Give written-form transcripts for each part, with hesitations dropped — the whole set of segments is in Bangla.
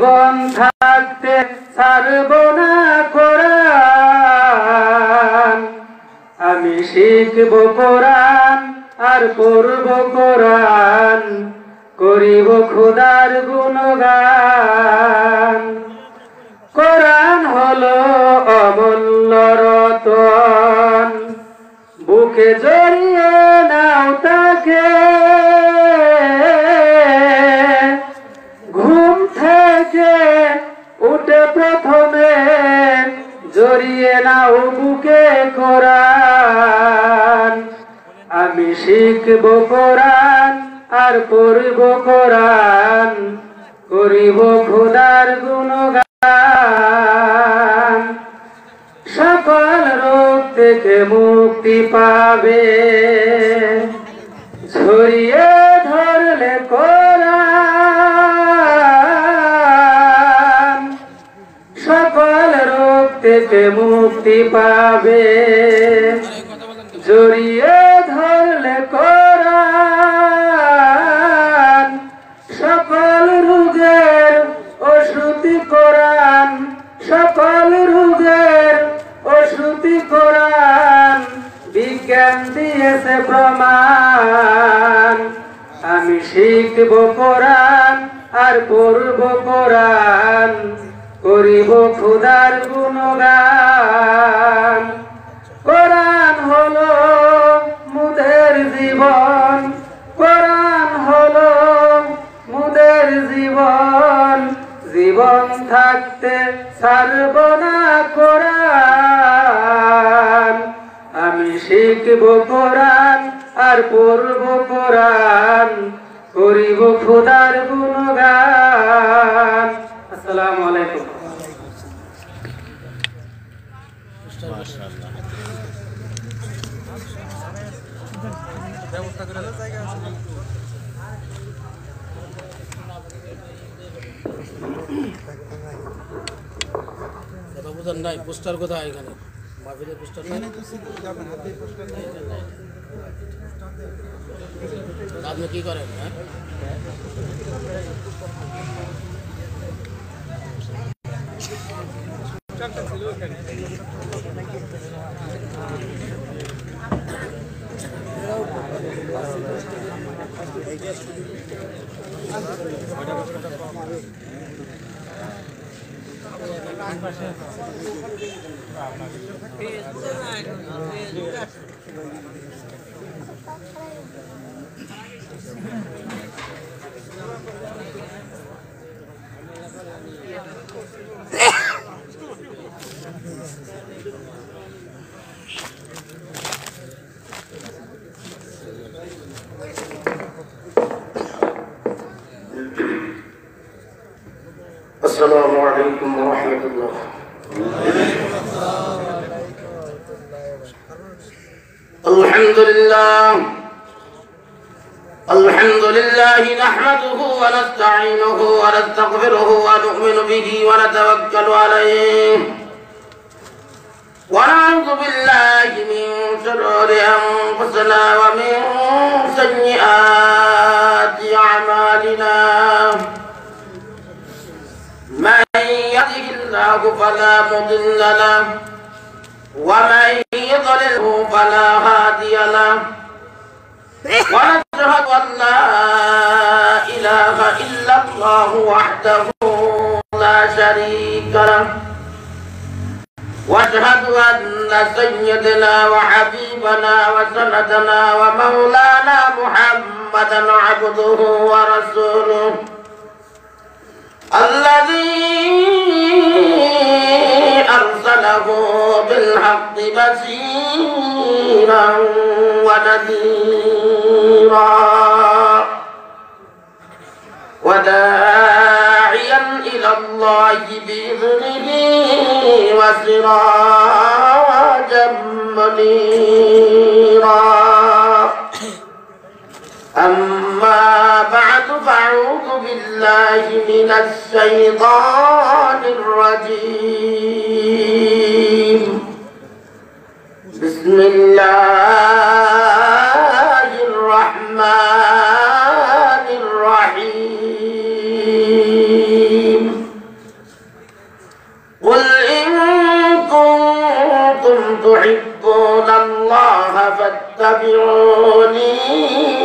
জীবন থাকতে ছাড়ব না কোরআন। আমি শিখব কোরআন আর পড়ব কোরআন, করিব খোদার গুণগান। কোরআন হলো অমূল্য রতন, বুকে জড়িয়ে নাও তাকে। ঘুম থেকে উঠে প্রথমে জড়িয়ে নাও বুকে কোরআন। আমি শিখব কোরআন আর পড়ব কোরআন, করিব খোদার গুণগান। সকল রোগ থেকে মুক্তি পাবে ছড়িয়ে ধরলে কোরআন। সকল রোগ থেকে মুক্তি পাবে জড়িয়ে ধরলে কোরআন। সকল রোগের ওষুধই কোরআন, সকল রোগের ওষুধই কোরআন, বিজ্ঞান দিয়েছে প্রমাণ। আমি শিখব কোরআন আর পড়ব কোরআন, করিব খোদার গুণগান। কোরআন হলো মুদের জীবন, কোরআন হলো মুদের জীবন। জীবন থাকতে ছাড়ব না কোরআন। আমি শিখব কোরআন আর পড়ব কোরআন, করিব খোদার গুণগান। আসসালামু আলাইকুম। নাই পোস্টার কোথায় এখানে মাহফিলের পোস্টার নাই, আপনি কি করেন? হ্যাঁ السلام عليكم ورحمة الله. الحمد لله الحمد لله نحمده ونستعينه ونستغفره ونؤمن به ونتوكل عليه ونعوذ بالله من شرور أنفسنا ومن سيئات أعمالنا. من يهده الله فلا مضل له ومن يضلله فلا هادي له. ونشهد أن لا إله إلا الله وحده لا شريك له. واشهد أن سيدنا وحبيبنا وسندنا ومولانا محمدا عبده ورسوله الذي أرسله بالحق بشيرا ونذيرا وداعيا إلى الله بإذنه وسراجا منيرا. أما بعد فأعوذ بالله من الشيطان الرجيم. بسم الله الرحمن الرحيم. تحبون الله فاتبعوني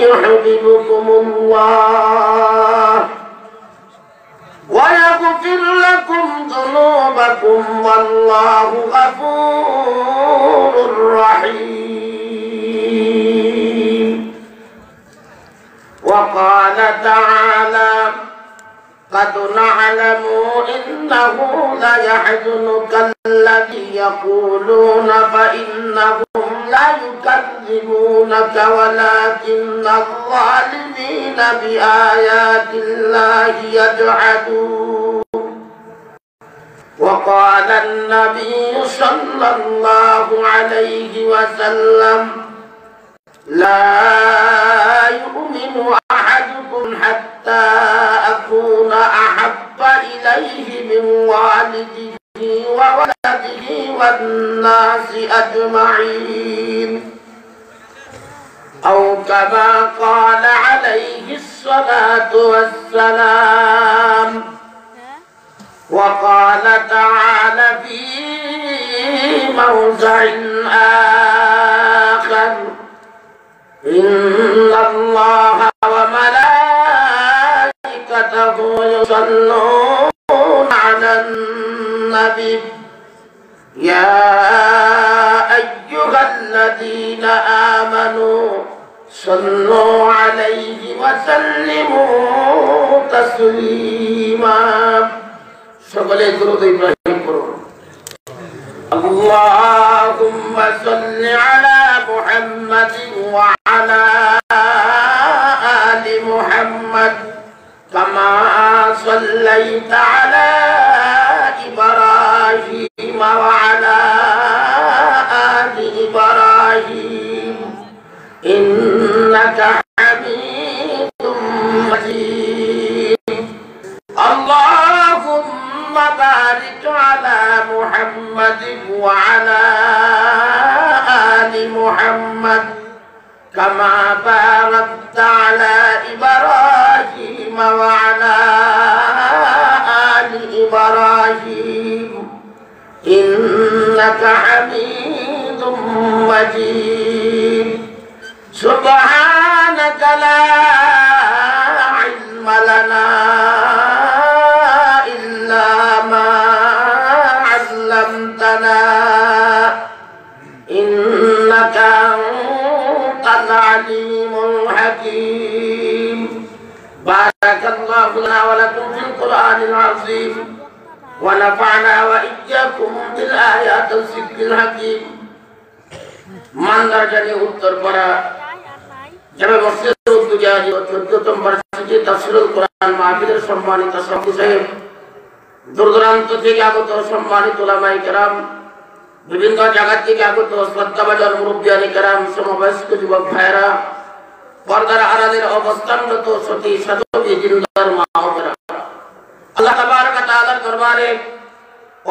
يحببكم الله ويغفر لكم ذنوبكم والله غفور رحيم. وقال تعالى قد نعلم إنه ليحزنك الذي يقولون فإنهم لا يكذبونك ولكن الظالمين بآيات الله يجحدون. وقال النبي صلى الله عليه وسلم لا يؤمن أحدكم حتى أكون أحب إليه من والده وولده والناس أجمعين أو كما قال عليه الصلاة والسلام. وقال تعالى في موضع آخر إن الله وملائكته يصلون على النبي يا أيها الذين آمنوا صلوا عليه وسلموا تسليما. সকলে দুরূদ ইব্রাহিম পড়ুন। اللهم صل على محمد وعلى آل محمد كما صليت على إبراهيم وعلى آل إبراهيم إنك حميد مجيد. اللهم بارك على محمد وعلى آل محمد كما باركت على إبراهيم وعلى آل إبراهيم إنك حميد مجيد. سبحانك لا علم لنا إلا ما علمتنا إنك أنت العليم الحكيم. بارك الله لنا ولكم في القرآن العظيم ونفعنا وإياكم بالآيات والذكر الحكيم. মান্দারজানি উত্তরপাড়া জামে মসজিদ উদ্যোগী 14তম বার্ষিকী তাফসীরুল কোরআন মাহফিলের সম্মানিত সভাপতি সাহেব, দূর-দূরান্ত থেকে আগত সম্মানিত উলামায়ে কেরাম, বিভিন্ন জায়গা থেকে আগত শ্রদ্ধাভাজন মুরব্বিয়ানে কেরাম, সমবয়স্ক যুবক ভাইয়েরা, পর্দার আড়ালের অবস্থানরত সতী সাধবী জিন্দার মা ও বোনেরা, আল্লাহ তাবারক ওয়া তাআলার দরবারে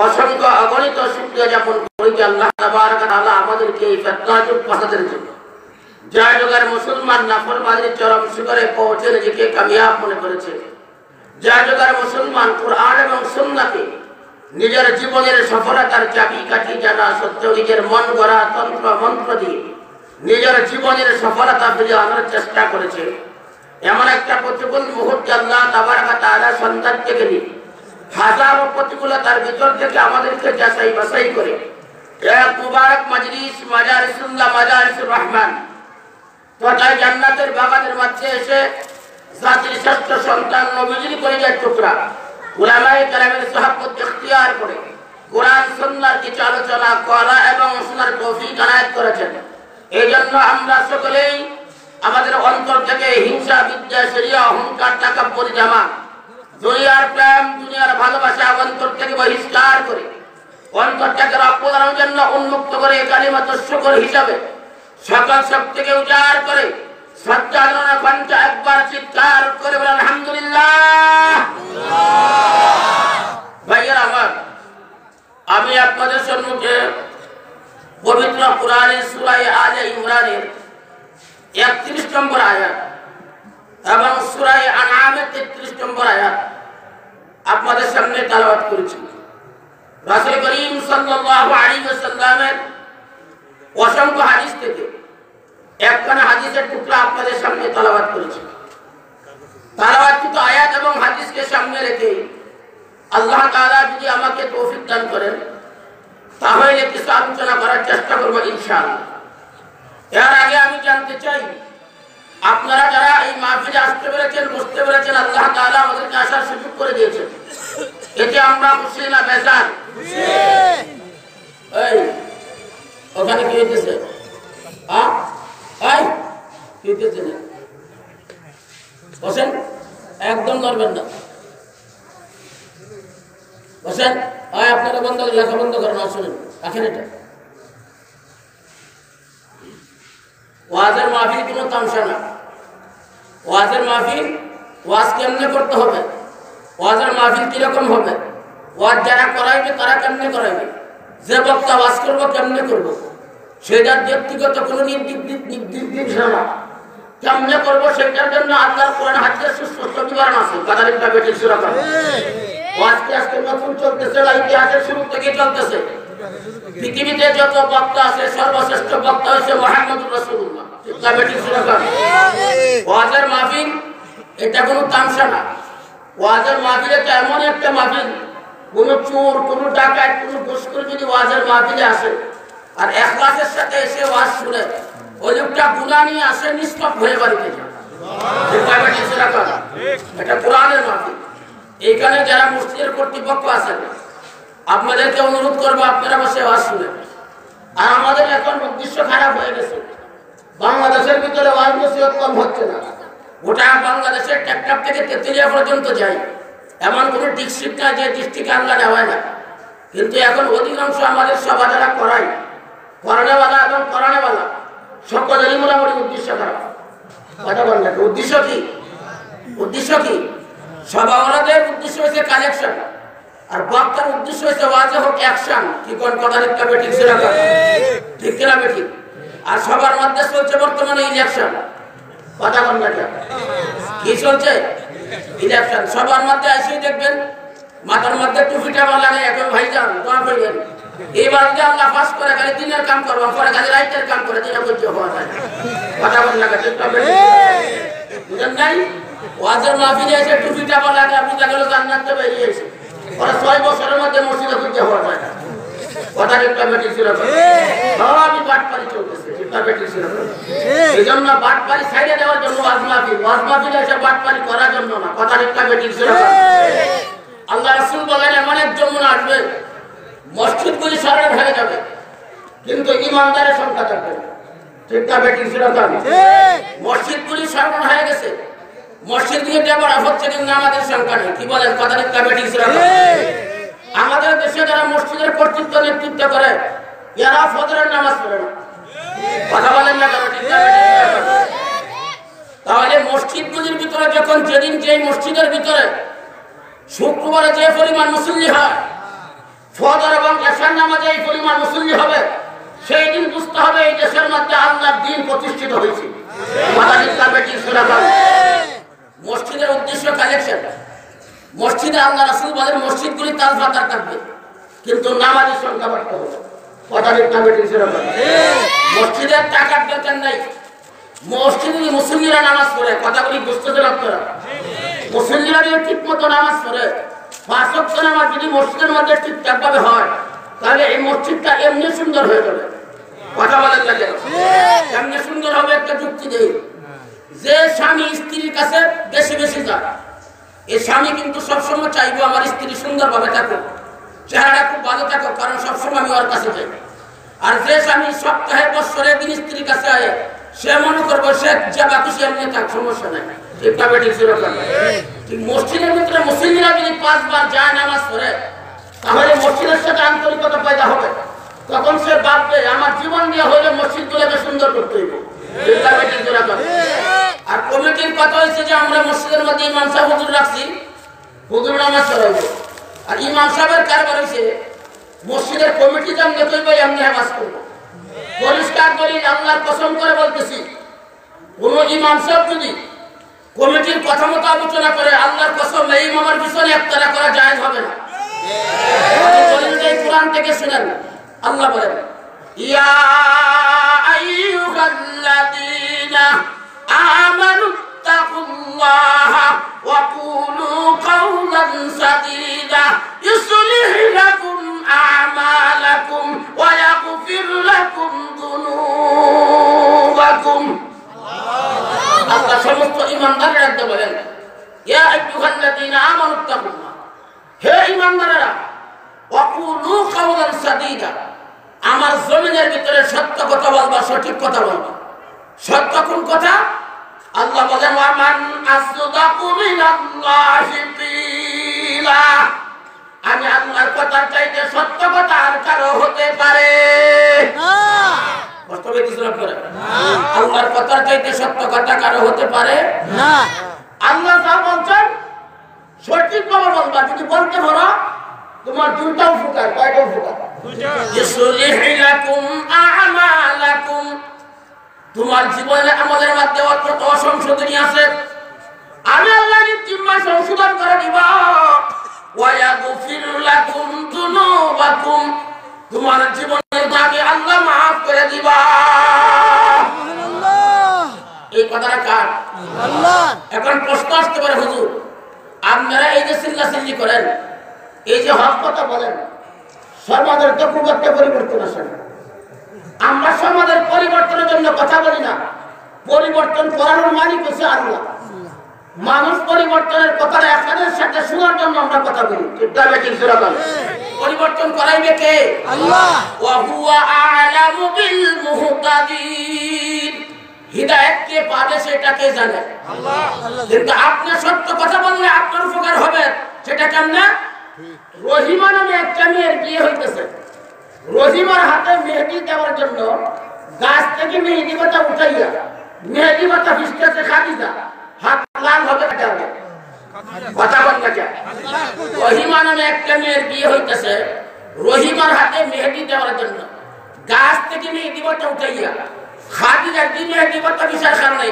অসংখ্য অগণিত শুকরিয়া জ্ঞাপন করি যে আল্লাহ তাবারক ওয়া তাআলা আমাদেরকে এই ফিতনাযুক্ত ফাসাদের জন্য যার যুগের মুসলমান নাফরমানির চরম শিখরে পৌঁছে নিজেকে কামিয়াব মনে করেছে, যার যুগের মুসলমান কুরআন এবং সুন্নাহকে নিজের জীবনের সফলতার চাবিকাঠি জানা সত্ত্বেও নিজের মন গড়া তন্ত্র মন্ত্র দিয়ে নিজের জীবনের সফলতা ফিরিয়ে আনার চেষ্টা করেছে, এমন একটা প্রতিকূল মুহূর্তে আল্লাহ তাবারক ওয়া তাআলা সন্তান থেকে নিয়ে হাজারো প্রতিকূলতার ভিতর থেকে আমাদেরকে যাচাই বাছাই করে এক মুবারক মজলিস মাজালিসুল্লাহ মাজালিসুর রহমান তথা জান্নাতের বাগানের মধ্যে এসে জাতির শ্রেষ্ঠ সন্তান নবীজির কলিজার টুকরা উলামায়ে কেরামের সোহবত ইখতিয়ার করে কোরআন সুন্নাহর কিছু আলোচনা করা এবং শোনার তৌফিক আনায়াত করেছেন। এই জন্য আমরা সকলেই আমাদের অন্তর থেকে হিংসা বিদ্বেষ শরিয়া অহংকার তাকাব্বুর জামা দুনিয়ার প্রেম দুনিয়ার ভালোবাসা অন্তর থেকে বহিষ্কার করে অন্তর থেকে রব্বুল জন্য উন্মুক্ত করে কালিমাতুশ শুকর হিসাবে সকল শক্তিকে উজাড় করে সজ্জাদনা কণ্ঠে একবার চিৎকার করে বলেন আলহামদুলিল্লাহ। ভাইয়েরা আমার, আমি আপনাদের সম্মুখে পবিত্র কোরআনের সূরা আলে ইমরানের 31 নম্বর আয়াত এবং সূরা আনআমের 33 নম্বর আয়াত আপনাদের সামনে তেলাওয়াত করেছি। রাসূল করিম সাল্লাল্লাহু আলাইহি ওয়াসাল্লামের অসংখ্য হাদিস থেকে একখানা হাদিসের টুকরা আপনাদের সামনে তেলাওয়াত করেছি। তেলাওয়াতকৃত আয়াত এবং হাদিসকে সামনে রেখে আল্লাহ তাআলা যদি আমাকে তৌফিক দান করেন তাহলে কিছু আলোচনা করার চেষ্টা করব ইনশাআল্লাহ। এর আগে আমি জানতে চাই, আপনারা যারা এই মাহফিলে আসতে পেরেছেন, বসতে পেরেছেন, আল্লাহ তাআলা আমাদেরকে আসার সুযোগ করে দিয়েছেন, এতে আমরা খুশি না বেজার? এই ওখানে কি হইতেছে? কি হইতেছে? বসেন, একদম নড়বেন না, বসেন। আপনারা বন্ধ করে, লেখা বন্ধ করেন, শুনেন, রাখেন এটা। ওয়াজের মাহফিল কোনো তামসা না। ওয়াজের মাহফিল, ওয়াজ কেমনে করতে হবে, ওয়াজের মাহফিল কিরকম হবে, ওয়াজ যারা করাইবে তারা কেমনে করাইবে, যে বক্তা ওয়াজ করবো কেমনে করবো, সেটার ব্যক্তিগত কোনো নির্দেশনা না। কেমনে করবো সেটার জন্য আল্লাহর কোরআন হাদিসের সুস্পষ্ট বিবরণ আছে। কাদারিকা বেটির সূরা কার ওয়াজ কি আজকে নতুন চলতেছে না ইতিহাসের শুরু থেকে চলতেছে? পৃথিবীতে যত বক্তা আছে সর্বশ্রেষ্ঠ বক্তা হচ্ছে মুহাম্মদুর রাসূলুল্লাহ। বেটির সূরা কার ওয়াজের মাহফিল এটা কোনো তামসা না। ওয়াজের মাহফিল এটা এমন একটা মাহফিল, কোন চোর, কোন ডাকাত, কোন ঘুষখোর যদি ওয়াজের মাহফিলে আসে আর ইখলাসের সাথে এসে ওয়াজ শুনে, ওই লোকটা গুনাহ নিয়ে আসে, নিষ্পাপ হয়ে বাড়িতে যায়। এটা কোরআনের মাহফিল। এইখানে যারা মসজিদের কর্তৃপক্ষ আছেন, আপনাদেরকে অনুরোধ করবো আপনারা বসে ওয়াজ শুনেন। আর আমাদের এখন উদ্দেশ্য খারাপ হয়ে গেছে, বাংলাদেশের ভিতরে ওয়াজ নসিহত কম হচ্ছে না। গোটা বাংলাদেশের টেকনাফ থেকে তেতুলিয়া পর্যন্ত যায়, এমন কোনো ডিস্ট্রিক্ট না যে ডিস্ট্রিক্ট আল্লাহ নেওয়ায় না। কিন্তু এখন অধিকাংশ আমাদের সভা যারা করায়, করানেওয়ালা এবং করানেওয়ালা সকলেরই মোটামুটি উদ্দেশ্য খারাপ। কথা বল না, উদ্দেশ্য কি? উদ্দেশ্য কি? সভাওয়ালাদের উদ্দেশ্য হয়েছে কালেকশন, আর বক্তার উদ্দেশ্য হয়েছে ওয়াজে হোক অ্যাকশন। কি কোন কথা লিখতে হবে? ঠিক ছিল না? ঠিক কিনা বেঠিক? আর সবার মধ্যে চলছে বর্তমানে ইলেকশন। কথা বল না, কি চলছে? ইলেকশন। সবার মধ্যে এসেই দেখবেন মাথার মধ্যে টুপিটা লাগাই, এখন ভাইজান দোয়া করবেন এবার যদি আল্লাহ পাস করে খালি দিনের কাম করবো, পরে খালি রাইটের কাম করে দিনে করতে হওয়া যায়। কথা বল না, বুঝেন নাই? ওয়াজের মাহফিলে এসে টুপিটা লাগায় বুঝা গেল জান্নাতে বেরিয়েছে, ওরা 6 বছরের মধ্যে মসজিদে করতে হওয়া যায় না। কথা একটা বেটি ছিল, সবই বাটপারি চলতেছে। এই জন্য বাটপারি সাইডে দেওয়ার জন্য ওয়াজ মাহফিলে এসে বাটপারি করার জন্য না। কথা একটা বেটি ছিল। আল্লাহ রাসূল বলেন এমন এক যমুনা আসবে, মসজিদগুলি সরল হয়ে যাবে কিন্তু ইমানদারের সংখ্যা থাকবে না। ঠিক না বেটি ছিল? মসজিদগুলি সরল হয়ে গেছে, মসজিদগুলি ডেভেলপ হচ্ছে কিন্তু আমাদের সংখ্যা নেই। কি বলেন? কথা একটা বেটি ছিল। আমাদের দেশে যারা মসজিদের কর্তৃত্ব নেতৃত্ব করে এরা ফজরের নামাজ পড়ে না। কথা বলেন না? তাহলে মসজিদগুলির ভিতরে যখন যেদিন যে মসজিদের ভিতরে শুক্রবারে যে পরিমাণ মুসল্লি হয়, ফজর এবং এশার নামাজে এই পরিমাণ মুসল্লি হবে, সেই দিন বুঝতে হবে এই দেশের মধ্যে আল্লাহর দ্বীন প্রতিষ্ঠিত হয়েছে। মসজিদের উদ্দেশ্য কালেকশন। মসজিদে আল্লাহ রাসূল বলেন মসজিদগুলি তাজবাতার থাকবে কিন্তু নামাজের সংখ্যা বাড়তে হবে। মসজিদের টাকার দরকার নাই, মসজিদে মুসল্লিরা নামাজ পড়ে। কথাগুলি বুঝতে দেন আপনারা? মুসল্লিরা যদি ঠিক মতো নামাজ পড়ে, 5 ওয়াক্ত নামাজ যদি মসজিদের মধ্যে ঠিকঠাক ভাবে হয়, তাহলে এই মসজিদটা এমনি সুন্দর হয়ে যাবে। কথা বলেন না কেন? এমনি সুন্দর হবে। একটা যুক্তি দেই, যে স্বামী স্ত্রীর কাছে বেশি বেশি যায়, এই স্বামী কিন্তু সবসময় চাইবো আমার স্ত্রী সুন্দর ভাবে থাকুক, চেহারা খুব ভালো থাকুক, কারণ সবসময় আমি ওর কাছে যাই। আর যে স্বামী সপ্তাহে বছরে দিন স্ত্রীর কাছে আয়, সে মনে করবো সে যাবা খুশি এমনি থাক, সমস্যা নাই। মসজিদের ভিতরে মুসলিমরা যদি 5 বার যায় নামাজ পড়ে, তাহলে মসজিদের সাথে আন্তরিকতা পয়দা হবে। তখন সে ভাববে আমার জীবন দিয়ে হলে মসজিদগুলোকে সুন্দর করতে হইবে। আর কমিটির কথা হয়েছে যে আমরা মসজিদের মধ্যে ইমাম সাহেব হুজুর রাখছি, হুজুর নামাজ পড়াইব। আর ইমাম সাহেবের কারবার হয়েছে মসজিদের কমিটি যেমনি করবে এমনি নামাজ করবো। পরিষ্কার করি, আল্লাহর কসম করে বলতেছি, কোন ইমাম সাহেব যদি কমিটির কথা মতো আলোচনা করে, আল্লাহর কসম এই ইমামের পিছনে একতলা করা জায়েজ হবে না। কোরআন থেকে শুনেন, আল্লাহ বলেন ইয়া আইয়ুহাল্লাযীনা আমানুত্তাকুল্লাহা ওয়া কুলু কাওলান সাদীদা ইউসলিহ লাকুম আ'মালাকুম ওয়া ইয়াগফির লাকুম যুনুবাকুম। আল্লাহ সমস্ত ঈমানদারদের বলেন, ইয়া আইয়ুহাল্লাযীনা আমানুত্তাকুল্লাহ, হে ঈমানদারেরা, ওয়া কুলু কাওলান সাদীদা, আমার জমিনের ভিতরে সত্য কথা বলবা, সঠিক কথা বলবা। সত্য কোন কথা? আল্লাহ বলেন, ওয়া মান আসদাকু মিনাল্লাহি কিলা, আমি আল্লাহর কথা চাইতে সত্য কথা আর কারো হতে পারে না। বাস্তবে কিছু না করে আল্লাহর কথা চাইতে সত্য কথা কারো হতে পারে না। আল্লাহ যা বলছেন সঠিক ভাবে বলবা। যদি বলতে পারো তোমার দুইটা উপকার। কয়টা উপকার? ইউসলিহ লাকুম আ'মালাকুম, তোমার জীবনে আমাদের মধ্যে অত সংশোধনী আছে, আমি আল্লাহ নিশ্চিত সংশোধন করে দিব। ওয়া ইয়াগফির লাকুম যুনুবাকুম, তোমার জীবনের দাগে আল্লাহ মাফ করে দিবা। সুবহানাল্লাহ। এই কথাটা কার? আল্লাহ। এখন প্রশ্ন আসতে পারে, হুজুর আপনারা এই যে চিল্লাচিল্লি করেন, এই যে হক কথা বলেন, সমাজের তো খুব একটা পরিবর্তন আসে না। আমরা সমাজের পরিবর্তনের জন্য কথা বলি না, পরিবর্তন করানোর মালিক হচ্ছে আল্লাহ। মানুষ পরিবর্তনের কথাটা একসাথে সাথে শোনার জন্য আমরা কথা বলি। পরিবর্তন করাইবে কে? আল্লাহ। ওয়া হুয়া আ'লামু বিল মুহতাদিন, হিদায়াত কে পাবে সেটা কে জানে? আল্লাহ। কিন্তু আপনি সত্য কথা বললে আপনার উপকার হবে, সেটা কেমনে? রহিমা নামে একটা মেয়ের বিয়ে হইতেছে, রহিমার হাতে মেহেদি দেওয়ার জন্য গাছ থেকে মেহেদি পাতা উঠাইয়া মেহেদি পাতা ভিজতেছে খাদিজা, হাত লাল হবে কথা বল না। রহিমা নামে একটা মেয়ের বিয়ে হইতেছে, রহিমার হাতে মেহেদি দেওয়ার জন্য গাছ থেকে মেহেদি পাতা উঠাইয়া খাদিজার দিন মেহেদি পাতা বিশাল কারণে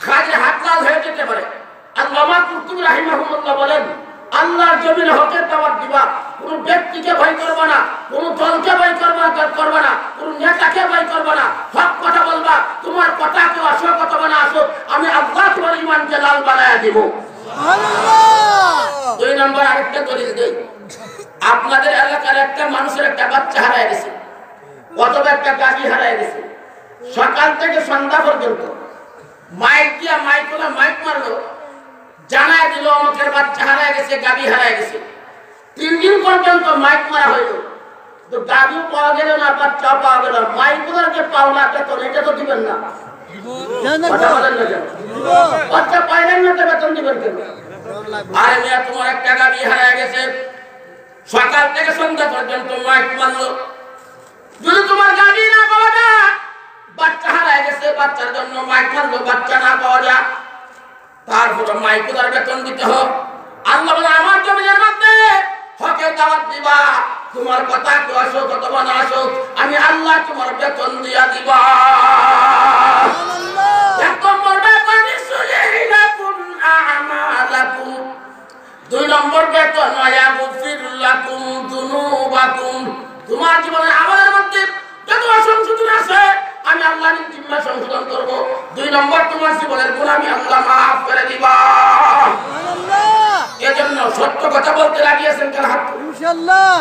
খাদিজার হাত লাল হয়ে যেতে পারে। আল্লামা কুরতুবী রাহিমাহুল্লাহ বলেন, আল্লাহর জমিনে হকের দাওয়াত দিবা, কোন ব্যক্তিকে ভয় করবা না, কোন দলকে ভয় করবা না, কোন নেতাকে ভয় করবা না, হক কথা বলবা। তোমার কথা কেউ আসো কথা বানা আসো, আমি আল্লাহ তোমার ঈমানকে লাল বানায়া দিব। সুবহানাল্লাহ। দুই নম্বর আরেকটা দলিল দেই, আপনাদের এলাকার একটা মানুষের একটা বাচ্চা হারায় গেছে, অথবা একটা গাড়ি হারায় গেছে, সকাল থেকে সন্ধ্যা পর্যন্ত মাইক দিয়া মাইক মারলো, জানায় দিল অমুকের বাচ্চা হারায় গেছে, গাবি হারায় গেছে। 3 দিন পর্যন্ত মাইক মারা হইল, তো গাবিও পাওয়া গেল না, বাচ্চাও পাওয়া গেল। মাইকগুলোর যে পাওনা বেতন এটা তো দিবেন না, বাচ্চা পাইলেন না তো বেতন দিবেন কেন? আরে মেয়ে, তোমার একটা গাবি হারায় গেছে, সকাল থেকে সন্ধ্যা পর্যন্ত মাইক মারলো, যদি তোমার গাবি না পাওয়া যায়, বাচ্চা হারায় গেছে, বাচ্চার জন্য মাইক মারলো, বাচ্চা না পাওয়া যায়, তারপরে মাইকুলার বেতন দিতে হোক। আল্লাহ বলে, আমার জমিনের মধ্যে হকের দাওয়াত দিবা, তোমার কথা কেউ আসো অথবা না আসো, আমি আল্লাহ তোমার বেতন দিয়া দিবা। এক নম্বর বেতন ইউসলিহ লাকুম আ'মালাকুম, 2 নম্বর বেতন ওয়া ইয়াগফির লাকুম যুনুবাকুম, তোমার জীবনের আমলের মধ্যে যত অসংশোধন আছে আমি আল্লাহ নিশ্চিত সংশোধন করব। 2 নম্বর তোমার জীবনের গুনাহ আমি আল্লাহ মাফ করে দিব। সুবহানাল্লাহ। এজন্য সত্য কথা বলতে লাগিয়েছেন কার হাত? ইনশাআল্লাহ।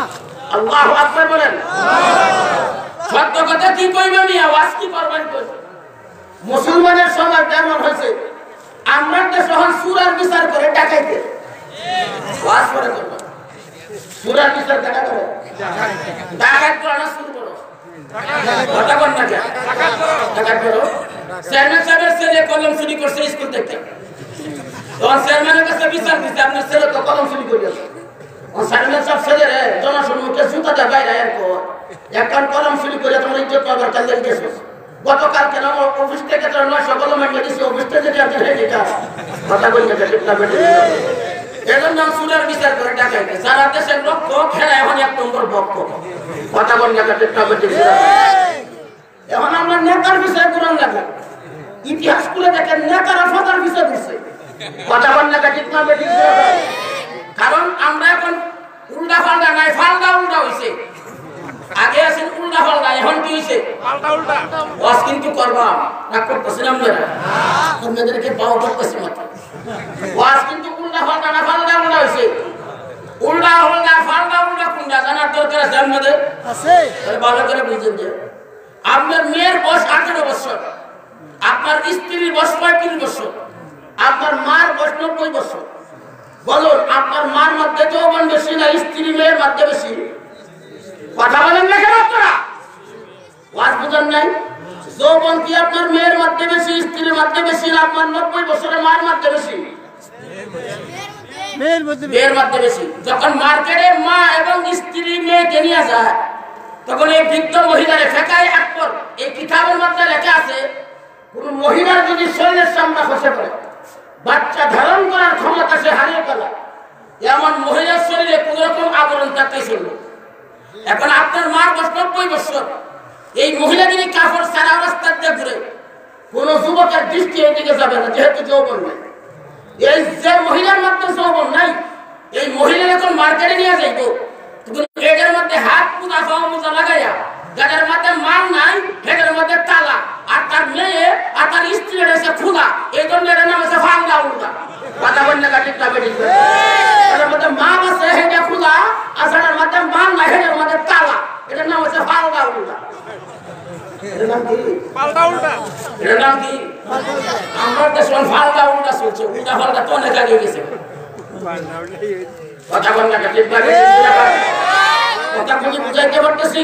আল্লাহু আকবার বলেন। সত্য কথা কি কইবে, আমি আওয়াজ কি করবেন? মুসলমানের সমাজ কেমন হয়েছে, আমরা তো সহজ সূরার বিচার করে ডাকাইতে ওয়াজ করে করব, সূরার বিচার দেখা করে ডাকাত করে না শুরু করো, কথা বল না কেন? ডাকাত করো। চেয়ারম্যান সাহেবের ছেলে কলম চুরি করছে স্কুল থেকে, তখন চেয়ারম্যানের কাছে বিচার দিচ্ছে, আপনার ছেলে তো কলম চুরি করেছে। চেয়ারম্যান সাহেব ছেলে রে জনসম্মুখে জুতা দিয়ে বাইরে এখন কলম চুরি করে তোমার ইজ্জত পাবার কাজে গেছে। গতকাল কেন অফিস থেকে 900 কলম এনে দিয়েছি, অফিস থেকে কথা বলতে এজন্য সুরের বিচার করে ডাকাইতে সারা দেশের রক্ত খেলা এখন 1 নম্বর পক্ষ, কথা বলতে এখন আমরা নেতার বিষয়ে কোরআন লেখা ইতিহাস খুলে দেখেন, নেতারা ফাদার বিষয় দিচ্ছে, কথা বলতে ঠিক না বেঠিক? কারণ আমরা এখন উল্টা পাল্টা নাই, ফাল্টা উল্টা হয়েছে। আগে আছেন উল্টা পাল্টা, এখন কি হইছে ওয়াজ কিন্তু করবা না করতেছিলাম না আপনাদেরকে পাও করতেছি মাত্র ওয়াজ কিন্তু উল্টা ফালটা না ফালটা উল্টা হইছে উল্টা উল্টা ফালটা উল্টা কোনটা জানার দরকার আছে আপনাদের আছে ভালো করে বুঝেন যে আপনার মেয়ের বয়স 18 বছর আপনার স্ত্রীর বয়স 35 বছর আপনার মার বয়স 90 বছর বলুন আপনার মার মধ্যে যৌবন বেশি না স্ত্রী মেয়ের মধ্যে বেশি কথা বলেন না কেন আপনারা ওয়াজ বুঝেন নাই যৌবন কি আপনার মেয়ের মধ্যে বেশি স্ত্রীর মধ্যে বেশি না আপনার 90 বছরের মার মধ্যে বেশি মেয়ের মধ্যে বেশি যখন মার্কেটে মা এবং স্ত্রী মেয়েকে নিয়ে যায় তখন এই বৃদ্ধ মহিলারে ফেকায় আকবর এই কিতাবের মধ্যে লেখা আছে কোন মহিলার যদি শরীরের চামড়া খসে পড়ে বাচ্চা ধারণ করার ক্ষমতা সে হারিয়ে ফেলে এমন মহিলার শরীরে কোন রকম আবরণ থাকতেছিল এখন আপনার মার বয়স 90 বছর এই মহিলা যদি কাপড় সারা রাস্তা দিয়ে ঘুরে কোন যুবকের দৃষ্টি এদিকে যাবে না যেহেতু যৌবন নাই এই যে মহিলার মধ্যে যৌবন নাই এই মহিলা এখন মার্কেটে নিয়ে যাইব এটার মধ্যে হাত পূজা পাওয়া মোজা লাগাইয়া যাদের মধ্যে মাল নাই হেডের মধ্যে তালা আর তার মেয়ে আর তার স্ত্রী এসে খোলা এই জন্য এর নাম আছে ফাংলা উল্টা কথা বললে কাটিটা বেরিয়ে এটার মধ্যে মাল আছে হেডে খোলা আর যাদের মধ্যে মাল নাই হেডের মধ্যে তালা এটার নাম আছে ফাংলা উল্টা এটার নাম কি পাল্টা উল্টা এটার নাম কি আমরা দেশে ফাংলা উল্টা চলছে উল্টা ফাল্টা তো অনেক আগে গেছে কথা বললে কাটিটা বেরিয়ে কথা বুঝি বুঝাইতে পারতেছি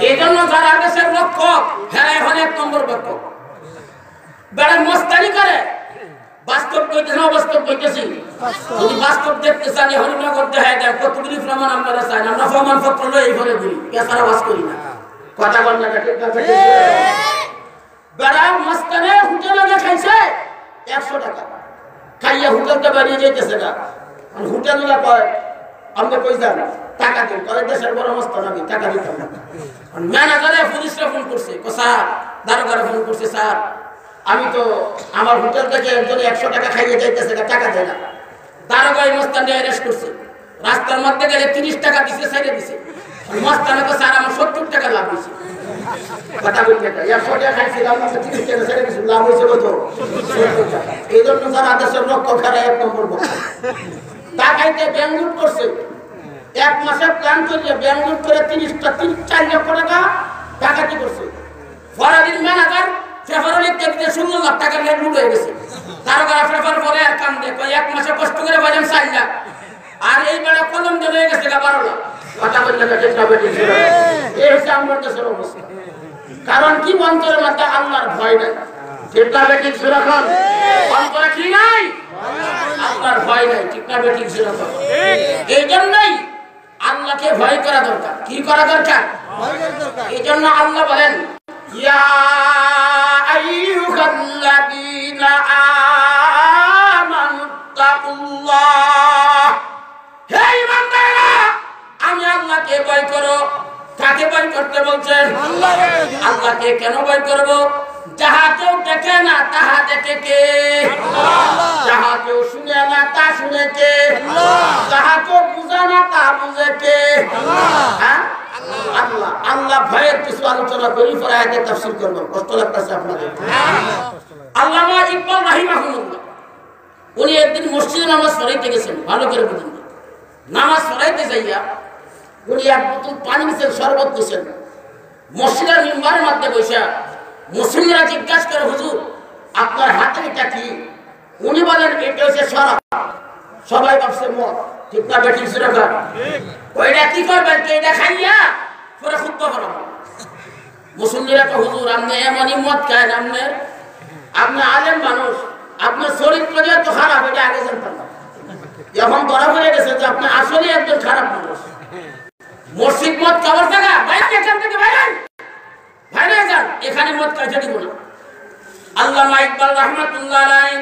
এই জন্য যারা দেশের রক্ষক হ্যাঁ এখন 1 নম্বর রক্ষক বেড়া মস্তানি করে বাস্তব কইতে না বাস্তব কইতেছি যদি বাস্তব দেখতে চান হরিনগর দেখায় দেয় কতগুলি প্রমাণ আমরা চাই আমরা প্রমাণ পত্র লই এই ঘরে ঘুরি কেসারা বাস করি না কথা বল না ঠিক আছে বেড়া মস্তানে হোটেলে দেখাইছে 100 টাকা খাইয়া হোটেলতে বাড়িয়ে যাইতেছে না আর হোটেলগুলা কয় আমরা কই যান টাকা দিন করে দেশের বড় মস্তান আমি টাকা দিতাম না ম্যানেজারে পুলিশে ফোন করছে স্যার দারোগারে ফোন করছে স্যার আমি তো আমার হোটেল থেকে একজন 100 টাকা খাইয়ে যাইতেছে টাকা দেয় না দারোগাই মস্তানকে অ্যারেস্ট করছে রাস্তার মধ্যে গেলে 30 টাকা দিছে ছেড়ে দিছে মস্তানে তো স্যার আমার 70 টাকা লাভ হইছে কথা বলতে 100 টাকা খাইছিলাম না 30 টাকা ছেড়ে দিছি লাভ হইছে কত 70 টাকা এই জন্য যারা দেশের রক্ষক খারা 1 নম্বর টাকাইতে ব্যাংক লুট করছে 1 মাসের প্ল্যান করে ব্যাংক লুট করে 4 লক্ষ টাকা ডাকাতি করছে ফরাদিন ম্যানেজার ফেফার লিখতে দিতে 16 লাখ টাকা লুট হয়ে গেছে দারোগা ফেফার পরে আর কাম দেয় 1 মাসে কষ্ট করে বাজান 4 লাখ আর এই বেলা কলম দিয়ে হয়ে গেছে 12 লাখ কথা বললে ঠিক না বেটি এই হচ্ছে আমাদের দেশের অবস্থা কারণ কি অন্তরের মধ্যে আল্লাহর ভয় নাই ঠিক না বেটি সুরাখান অন্তরে কি নাই আল্লাহর ভয় নাই ঠিক না বেটি সুরাখান এই জন্যই আল্লাহকে ভয় করা দরকার কি করা দরকার এই জন্য আল্লাহ বলেন ইয়া আইয়ুহাল্লাযীনা আমানু তাকুল্লাহ হে ঈমানদাররা আমি আল্লাহকে ভয় করো কাকে ভয় করতে বলছেন আল্লাহকে কেন ভয় করব যাহা কেউ দেখে না তাহা দেখে কে যাহা কেউ শুনে না তা শুনে কে যাহা কেউ বুঝে না তা বুঝে কে আল্লাহ আল্লাহ ভয়ের কিছু আলোচনা করি পরে আয়াতের তাফসীর করব কষ্ট লাগতেছে আপনাদের আল্লামা ইকবাল রাহিমাহুল্লাহ উনি একদিন মসজিদে নামাজ পড়াইতে গেছেন ভালো করে বুঝুন নামাজ পড়াইতে যাইয়া উনি এক বোতল পানি নিছেন শরবত নিছেন মসজিদের মিম্বারের মধ্যে বসে মুসলিমরা জিজ্ঞাসা করে হুজুর আপনার হাতে এটা কি উনি বলেন এটা হচ্ছে শরাব সবাই ভাবছে মদ ঠিক না বেটি সুরাখান ওইটা কি করবেন কি এটা খাইয়া পরে খুতবা পড়াবো মুসলিমরা তো হুজুর আপনি এমনই মদ খান আপনি আলেম মানুষ আপনার চরিত্র যে তো খারাপ এটা আগে জানতাম না এখন ধরা পড়ে গেছে যে আপনি আসলে একজন খারাপ মানুষ মসজিদ মদ খাবার জায়গা বাইরে এখান থেকে বাইরে বাইরে যান এখানে মদ খাইতে দিব না আল্লামা ইকবাল রাহমাতুল্লাহ আলাইহি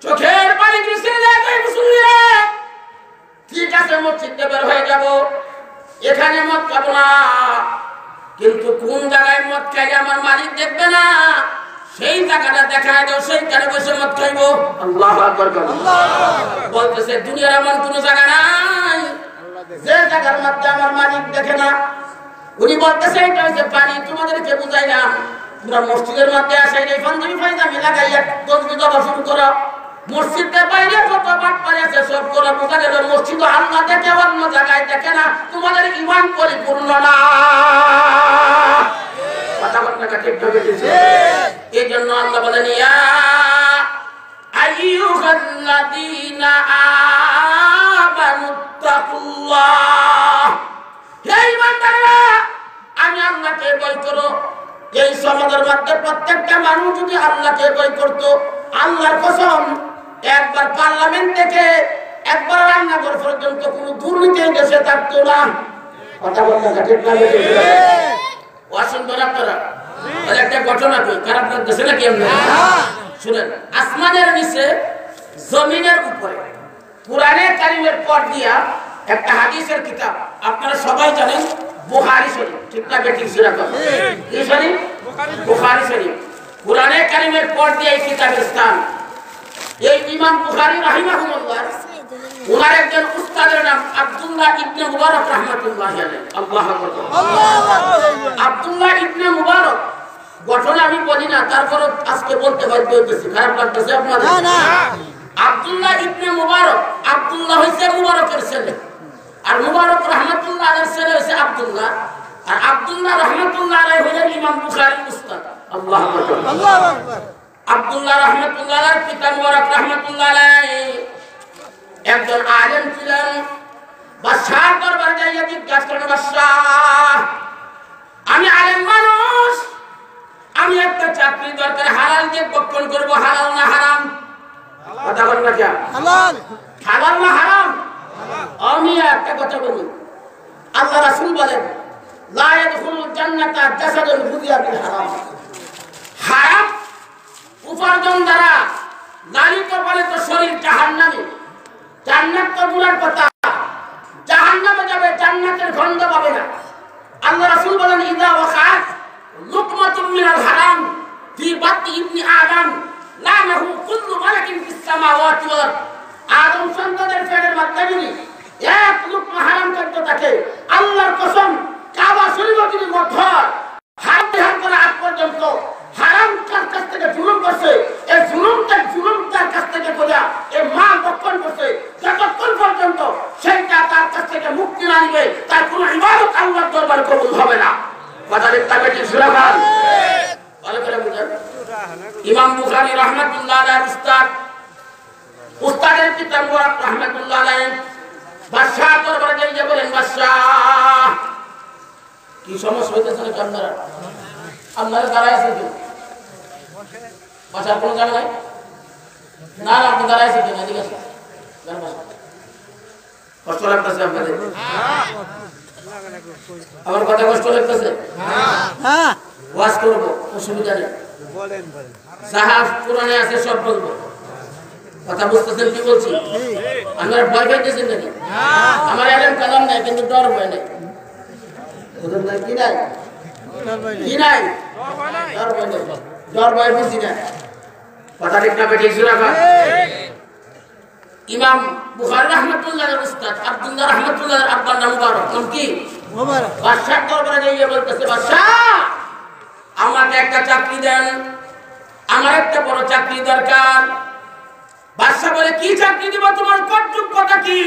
চোখের পানি গিয়ে যায় মুসলিমরা ঠিক আছে মসজিদ থেকে বের হয়ে যাব এখানে মদ খাবো না কিন্তু কোন জায়গায় মদ খাই আমার মালিক দেখবে না সেই জায়গাটা দেখায় দাও সেইখানে বসে মদ খাইবো আল্লাহু আকবার বলতেছে দুনিয়ার এমন কোন জায়গা নাই যে জায়গার মধ্যে আমার মালিক দেখে না উনি বলতেছে এটা হচ্ছে পানি, তোমাদেরকে বুঝাই না, তোমরা মসজিদের মধ্যে আসে এই পাঞ্জাবি ফাইজামি লাগাইয়া তসবি জবা শুরু করো, মসজিদের বাইরে যত বাটপাড়ি আছে সব করো, বোঝা গেল মসজিদ আল্লাহ দেখে অন্য জায়গায় দেখে না, তোমাদের ঈমান পরিপূর্ণ না। কথা বলতে ঠিক ঠকে দিয়েছে। এই জন্য আল্লাহ বলেন ইয়া আইয়ুহাল্লাযীনা আমানুত্তাকুল্লাহ, হে ঈমানদাররা আমি আল্লাহকে ভয় করো। এই সমাজের মধ্যে প্রত্যেকটা মানুষ যদি আল্লাহকে ভয় করত, আল্লাহর কসম একবার পার্লামেন্ট থেকে একবার রান্নাঘর পর্যন্ত কোনো দুর্নীতি দেশে থাকতো না। কথা বলতে ঠিক না একটা ঘটনা কই, খারাপ লাগতেছে নাকি? শুনেন, আসমানের নিচে জমিনের উপরে কুরআনে কারীমের পর দিয়া একটা হাদিসের কিতাব, আপনারা সবাই জানেন বুখারী শরীফ, ঠিক না বেঠিক সুরা কথা কি শরীফ? বুখারী শরীফ। কুরআনে কারীমের পর দিয়া এই কিতাবের স্থান। এই ইমাম বুখারী রাহিমাহুল্লাহ ওনার একজন উস্তাদের নাম আব্দুল্লাহ ইবনে মুবারক রাহমাতুল্লাহি আলাইহি। আল্লাহু আকবার। আব্দুল্লাহ ইবনে মুবারক ঘটনা আমি বলি না, তারপর আজকে বলতে বাধ্য হইতেছি, খারাপ লাগতেছে আপনাদের? না। আব্দুল্লাহ ইবনে মুবারক, আব্দুল্লাহ হইছে মুবারকের ছেলে, আর মুবারক রাহমাতুল্লাহ আলাইহির ছেলে হইছে আব্দুল্লাহ, আর আব্দুল্লাহ রাহমাতুল্লাহ আলাইহি হলেন ইমাম বুখারীর উস্তাদ। আল্লাহু আকবার। আল্লাহু আকবার। আব্দুল্লাহ রাহমাতুল্লাহ আলাইহির পিতা মুবারক রাহমাতুল্লাহ আলাইহি একজন আলেম ছিলেন। বাদশাহ দরবারে যাইয়া জিজ্ঞাসা করেন, বাদশাহ আমি আলেম মানুষ, আমি একটা চাকরি দরকার, হালাল দিয়ে বক্ষণ করবো, হালাল না হারাম? কথা বলেন না কেন? হালাল। হালাল না হারাম? আমি একটা কথা বলি, আল্লাহ রাসূল বলেন লা ইয়াদখুলুল জান্নাতা জাসাদুন গুযিয়া বিল হারাম। হারাম উপার্জন দ্বারা লালিত পালিত শরীর জাহান্নামে, জান্নাত তো দূরের কথা, জাহান্নামে যাবে, জান্নাতের গন্ধ পাবে না। আল্লাহ রাসূল বলেন ইযা ওয়াকাত লুকমাতুম মিনাল হারাম ফি বাতনি ইবনি আদম লানাহু কুল্লু মালাকিন ফিস সামাওয়াতি ওয়াল আরদ। আদম সন্তানের পেটের মধ্যে যদি এক লুকমা হারাম খাদ্য থাকে, আল্লাহর কসম কাবা শরীফ যদি মত হয়, হারাম বিহার করা আগ পর্যন্ত হারাম কার কাছ থেকে জুলুম করছে, এই জুলুমটার কাছ থেকে বোঝা এই মাল বক্ষণ করছে, যতক্ষণ পর্যন্ত সেইটা তার কাছ থেকে মুক্তি না নিবে, তার কোনো ইবাদত আল্লাহর দরবারে কবুল হবে না। কথা ঠিক না বেঠিক সুরা খান? ভালো করে বুঝেন। ইমাম বুখারী রাহমাতুল্লাহ আলাইহির উস্তাদের পিতা মুবারক রাহমাতুল্লাহ আলাইহি বাদশাহ দরবারে গিয়ে বলেন, বাদশাহ কি সমস্যা হইতেছে নাকি আপনারা? আপনারা দাঁড়ায় আছেন কেন? বাসার কোনো জায়গা নাই? না না, আপনি দাঁড়ায় আছেন কেন? এদিকে আসেন। কষ্ট লাগতেছে আপনাদের? আমার কথা কষ্ট লাগতেছে? হ্যাঁ, ওয়াজ করবো, অসুবিধা নেই, সাহাব কোরআনে আছে, সব বলবো। কথা বুঝতেছেন কি বলছি? আপনারা ভয় পাইতেছেন নাকি? আমার এলেম কালাম নাই, কিন্তু ডর ভয় নাই। কি নাই? কি নাই? ডর ভয় নাই, ডর ভয় বুঝি না। কথা ঠিক না বেঠিক সুরা খান? ইমাম বুখারী রাহমাতুল্লাহর উস্তাদ আব্দুল্লাহ রাহমাতুল্লাহর আব্বার নাম মুবারক। নাম কি? মুবারক। বাদশাহ দরবারে গিয়ে বলতেছে, বাদশাহ আমাকে একটা চাকরি দেন, আমার একটা বড় চাকরি দরকার। বাদশাহ বলে, কি চাকরি দিব? তোমার যোগ্যতা কি?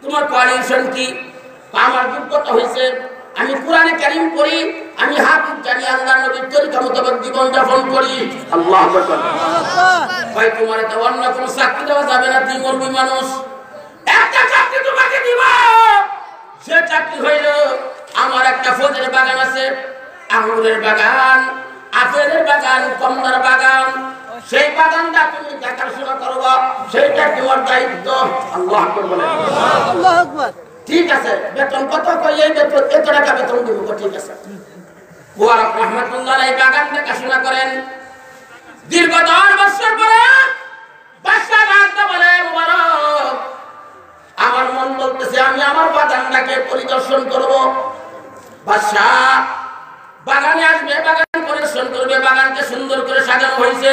তোমার কোয়ালিফিকেশন কি? আমার যোগ্যতা হইছে আমি কোরআনে কারীম পড়ি, আমি হাফেজ জানি, আল্লাহর নবীর তরিকা মোতাবেক জীবন যাপন করি। আল্লাহু আকবার। ভাই তোমার তো অন্য কোনো চাকরি দেওয়া যাবে না, তুমি মরবি মানুষ। একটা চাকরি তোমাকে দিব, সে চাকরি হইল আমার একটা ফলের বাগান আছে, আঙ্গুরের বাগান, আপেলের বাগান, কমলার বাগান, সেই বাগানটা তুমি দেখাশোনা করবা, সেইটা তোমার দায়িত্ব। আল্লাহু আকবার বলেন। আল্লাহু আকবার। ঠিক আছে, বেতন কত? কই এই বেতন এত টাকা বেতন দিব। ঠিক আছে। মুবারক রাহমাতুল্লাহ আলাইহি বাগান দেখাশোনা করেন। দীর্ঘ 10 বছর পরে বাদশা রাজা বলে, মুবারক আমার মন বলতেছে আমি আমার বাগানটাকে পরিদর্শন করব। বাদশা বাগানে আসবে, বাগান পরিদর্শন করবে, বাগানকে সুন্দর করে সাজানো হয়েছে,